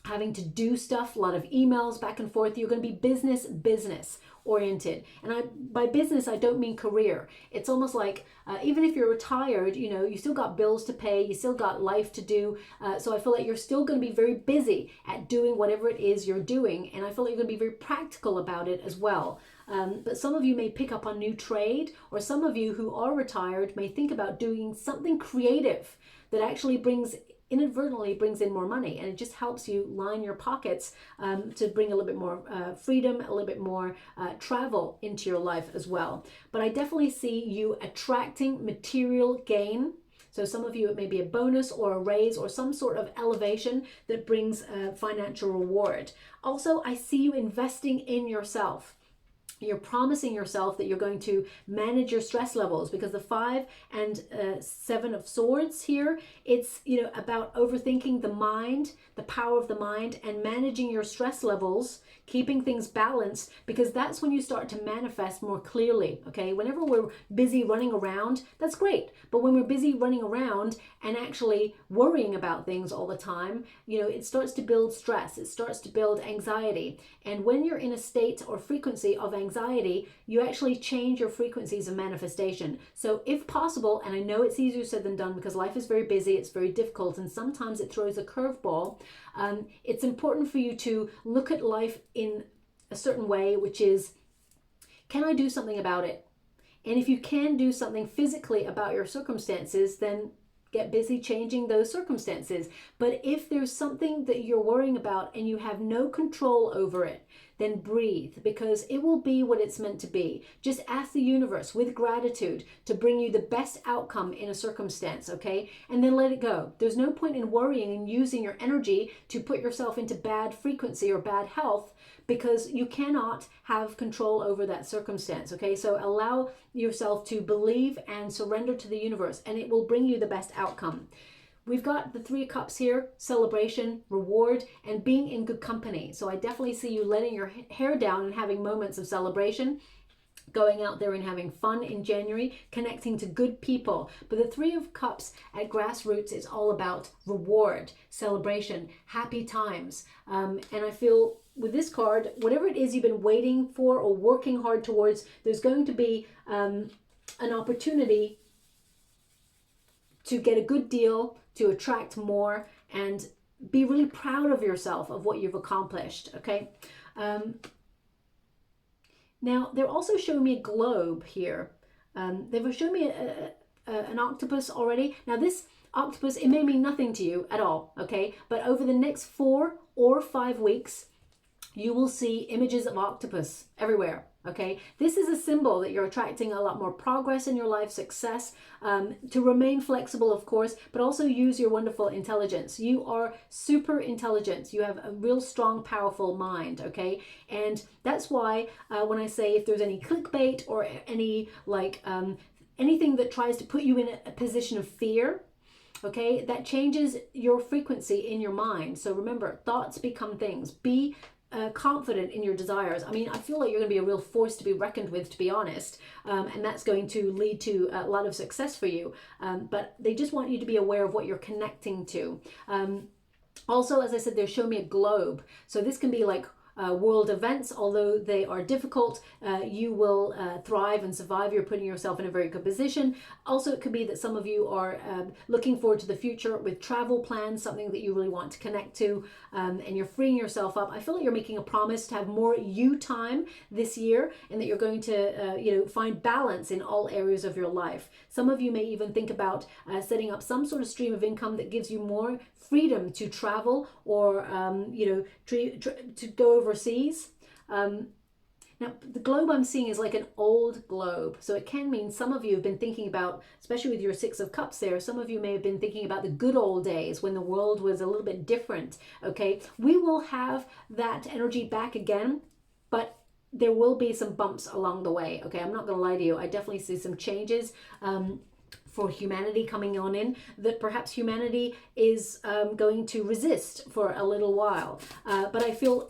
having to do stuff, a lot of emails back and forth. You're going to be business oriented. And by business, I don't mean career. It's almost like even if you're retired, you still got bills to pay, you still got life to do. So I feel like you're still going to be very busy at doing whatever it is you're doing. And I feel like you're going to be very practical about it as well. But some of you may pick up on new trade, or some of you who are retired may think about doing something creative that actually inadvertently brings in more money, and it just helps you line your pockets to bring a little bit more freedom, a little bit more travel into your life as well. But I definitely see you attracting material gain. So some of you, it may be a bonus or a raise or some sort of elevation that brings financial reward. Also, I see you investing in yourself. You're promising yourself that you're going to manage your stress levels, because the 5 and 7 of Swords here, it's about overthinking the mind, the power of the mind, and managing your stress levels, keeping things balanced, because that's when you start to manifest more clearly. Okay, whenever we're busy running around, that's great, but when we're busy running around and actually worrying about things all the time, it starts to build stress, it starts to build anxiety. And when you're in a state or frequency of anxiety, you actually change your frequencies of manifestation. So if possible, and I know it's easier said than done because life is very busy, it's very difficult, and sometimes it throws a curveball, it's important for you to look at life in a certain way, which is, can I do something about it? And if you can do something physically about your circumstances, then get busy changing those circumstances. But if there's something that you're worrying about and you have no control over it, then breathe, because it will be what it's meant to be. Just ask the universe with gratitude to bring you the best outcome in a circumstance, okay? And then let it go. There's no point in worrying and using your energy to put yourself into bad frequency or bad health, because you cannot have control over that circumstance, okay? So allow yourself to believe and surrender to the universe, and it will bring you the best outcome. We've got the 3 of Cups here, celebration, reward, and being in good company. So I definitely see you letting your hair down and having moments of celebration, going out there and having fun in January, connecting to good people. But the 3 of Cups at grassroots is all about reward, celebration, happy times. And I feel with this card, whatever it is you've been waiting for or working hard towards, there's going to be an opportunity to get a good deal, to attract more, and be really proud of yourself, of what you've accomplished, okay? Now, they're also showing me a globe here. They've shown me an octopus already. Now, this octopus, it may mean nothing to you at all, okay? But over the next 4 or 5 weeks, you will see images of octopus everywhere. Okay, this is a symbol that you're attracting a lot more progress in your life, success, to remain flexible, of course, but also use your wonderful intelligence. You are super intelligent. You have a real strong, powerful mind. Okay, and that's why when I say if there's any clickbait or any anything that tries to put you in a position of fear, okay, that changes your frequency in your mind. So remember, thoughts become things. Be confident in your desires. I mean, I feel like you're going to be a real force to be reckoned with, to be honest, and that's going to lead to a lot of success for you. But they just want you to be aware of what you're connecting to. Also, as I said, they're showing me a globe. So this can be like world events, although they are difficult, you will thrive and survive. You're putting yourself in a very good position. Also, it could be that some of you are looking forward to the future with travel plans, something that you really want to connect to, and you're freeing yourself up. I feel like you're making a promise to have more you time this year, and that you're going to find balance in all areas of your life. Some of you may even think about setting up some sort of stream of income that gives you more freedom to travel or to go overseas. Now, the globe I'm seeing is like an old globe. So it can mean some of you have been thinking about, especially with your Six of Cups there, some of you may have been thinking about the good old days when the world was a little bit different. Okay, we will have that energy back again, but there will be some bumps along the way. Okay, I'm not going to lie to you. I definitely see some changes for humanity coming on in, that perhaps humanity is going to resist for a little while. But I feel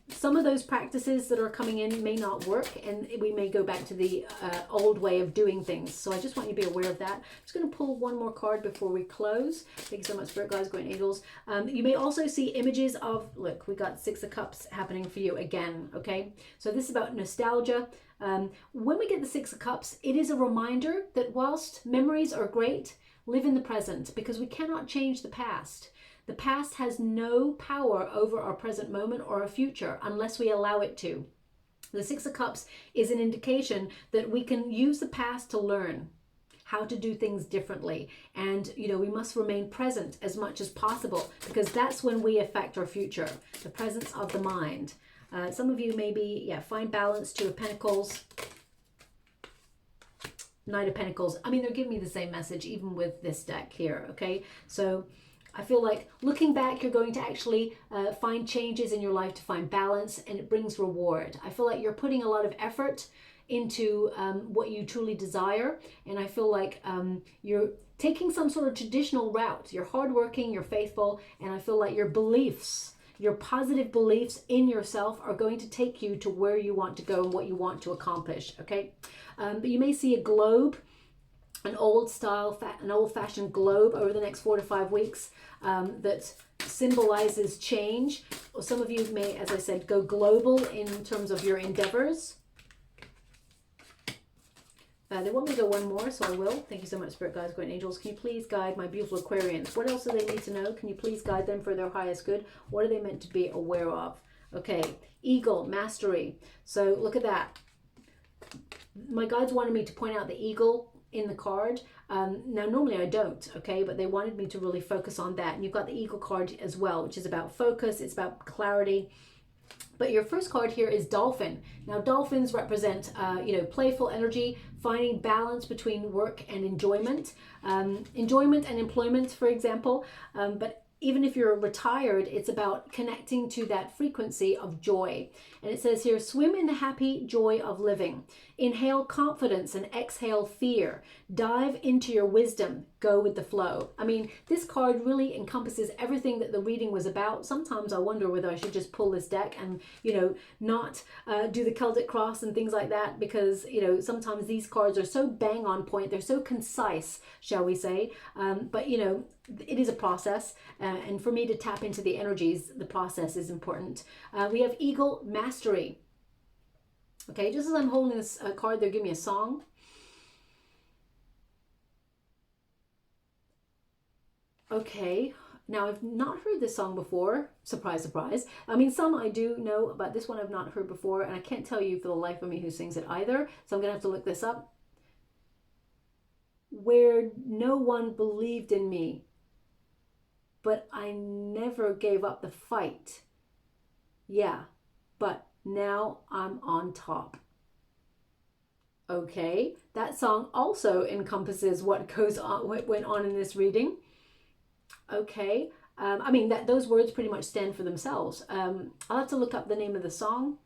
some of those practices that are coming in may not work, and we may go back to the old way of doing things. So I just want you to be aware of that. I'm just going to pull one more card before we close. Thank you so much, Spirit Guides, Guardian Angels. You may also see images of, look, we got Six of Cups happening for you again, okay? So this is about nostalgia. When we get the Six of Cups, it is a reminder that whilst memories are great, live in the present, because we cannot change the past. The past has no power over our present moment or our future unless we allow it to. The Six of Cups is an indication that we can use the past to learn how to do things differently. And, we must remain present as much as possible, because that's when we affect our future, the presence of the mind. Some of you maybe, find balance. Two of Pentacles, Knight of Pentacles. I mean, they're giving me the same message even with this deck here, okay? So I feel like looking back, you're going to actually find changes in your life to find balance, and it brings reward. I feel like you're putting a lot of effort into what you truly desire, and I feel like you're taking some sort of traditional route. You're hardworking, you're faithful, and I feel like your beliefs, your positive beliefs in yourself are going to take you to where you want to go and what you want to accomplish, okay? But you may see a globe, an old-fashioned globe over the next 4 to 5 weeks that symbolizes change. Or some of you may, as I said, go global in terms of your endeavors. They want me to go one more, so I will. Thank you so much, Spirit Guides, Guardian Angels. Can you please guide my beautiful Aquarians? What else do they need to know? Can you please guide them for their highest good? What are they meant to be aware of? Okay, Eagle, Mastery. So look at that. My guides wanted me to point out the eagle in the card. Now, normally I don't, okay? But they wanted me to really focus on that. And you've got the eagle card as well, which is about focus. It's about clarity. But your first card here is Dolphin. Now, dolphins represent, playful energy, finding balance between work and enjoyment. Enjoyment and employment, for example. But even if you're retired, it's about connecting to that frequency of joy. And it says here, swim in the happy joy of living. Inhale confidence and exhale fear. Dive into your wisdom. Go with the flow. I mean, this card really encompasses everything that the reading was about. Sometimes I wonder whether I should just pull this deck and, not do the Celtic cross and things like that, because, sometimes these cards are so bang on point. They're so concise, shall we say. But, it is a process. And for me to tap into the energies, the process is important. We have Eagle, Mastery. Okay, just as I'm holding this card, they're giving me a song. Okay, now I've not heard this song before. Surprise, surprise. I mean, some I do know, but this one I've not heard before, and I can't tell you for the life of me who sings it either, so I'm gonna have to look this up. Where no one believed in me, but I never gave up the fight. Yeah, but now I'm on top. Okay, that song also encompasses what goes on, what went on in this reading. Okay, I mean that those words pretty much stand for themselves. I'll have to look up the name of the song.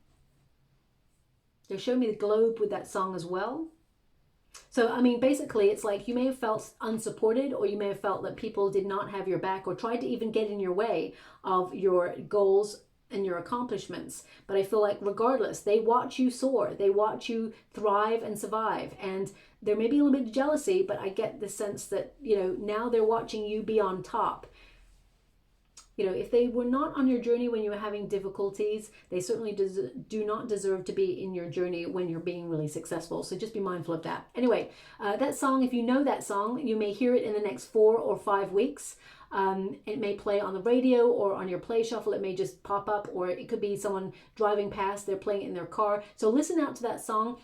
They show me the globe with that song as well. So, I mean, basically, it's like you may have felt unsupported, or you may have felt that people did not have your back or tried to even get in your way of your goals and your accomplishments. But I feel like regardless, they watch you soar, they watch you thrive and survive. And there may be a little bit of jealousy, but I get the sense that, you know, now they're watching you be on top. You know, if they were not on your journey when you were having difficulties, they certainly do not deserve to be in your journey when you're being really successful. So just be mindful of that. Anyway, that song, if you know that song, you may hear it in the next 4 or 5 weeks. It may play on the radio or on your play shuffle. It may just pop up, or it could be someone driving past, they're playing it in their car. So listen out to that song,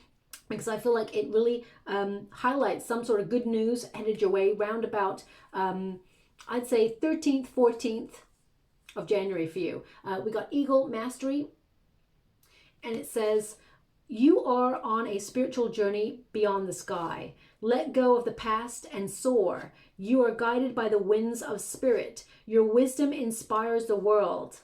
because I feel like it really highlights some sort of good news headed your way round about, I'd say 13th, 14th of January for you. We got Eagle Mastery, and it says, you are on a spiritual journey beyond the sky. Let go of the past and soar. You are guided by the winds of spirit. Your wisdom inspires the world.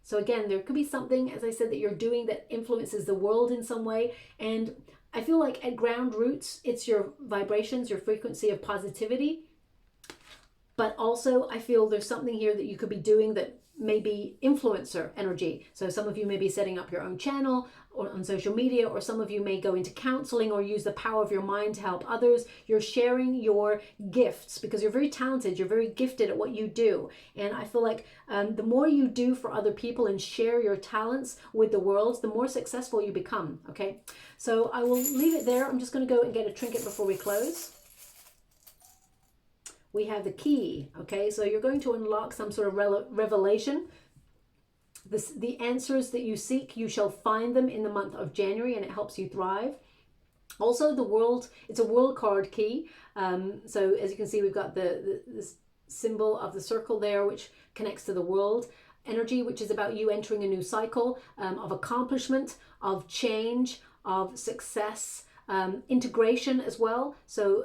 So again, there could be something, as I said, that you're doing that influences the world in some way. And I feel like at ground roots, it's your vibrations, your frequency of positivity. But also I feel there's something here that you could be doing that may be influencer energy. So some of you may be setting up your own channel or on social media, or some of you may go into counseling or use the power of your mind to help others. You're sharing your gifts because you're very talented. You're very gifted at what you do. And I feel like the more you do for other people and share your talents with the world, the more successful you become. Okay, so I will leave it there. I'm just going to go and get a trinket before we close. We have the key. Okay, so you're going to unlock some sort of revelation. The answers that you seek, you shall find them in the month of January, and it helps you thrive. Also, the world, it's a world card key. So as you can see, we've got the symbol of the circle there, which connects to the world energy, which is about you entering a new cycle of accomplishment, of change, of success, integration as well. So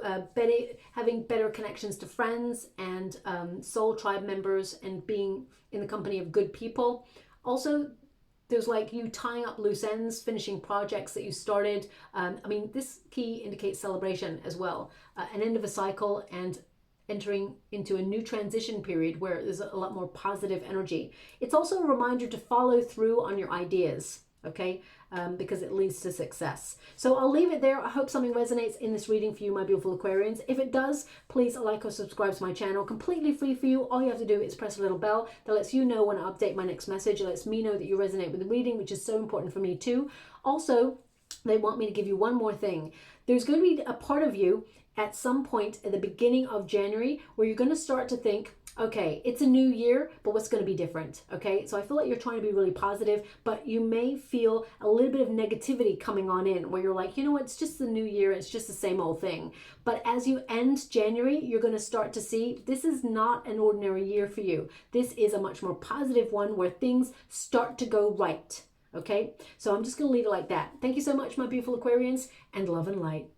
having better connections to friends and soul tribe members, and being in the company of good people. Also, there's like you tying up loose ends, finishing projects that you started. I mean, this key indicates celebration as well, an end of a cycle and entering into a new transition period where there's a lot more positive energy. It's also a reminder to follow through on your ideas, okay? Because it leads to success. So I'll leave it there. I hope something resonates in this reading for you, my beautiful Aquarians. If it does, please like or subscribe to my channel. Completely free for you. All you have to do is press a little bell that lets you know when I update my next message. It lets me know that you resonate with the reading, which is so important for me too. Also, they want me to give you one more thing. There's going to be a part of you at some point at the beginning of January where you're going to start to think, okay, it's a new year, but what's going to be different? Okay, so I feel like you're trying to be really positive, but you may feel a little bit of negativity coming on in where you're like, you know what, it's just the new year, it's just the same old thing. But as you end January, you're going to start to see this is not an ordinary year for you. This is a much more positive one where things start to go right. Okay, so I'm just going to leave it like that. Thank you so much, my beautiful Aquarians, and love and light.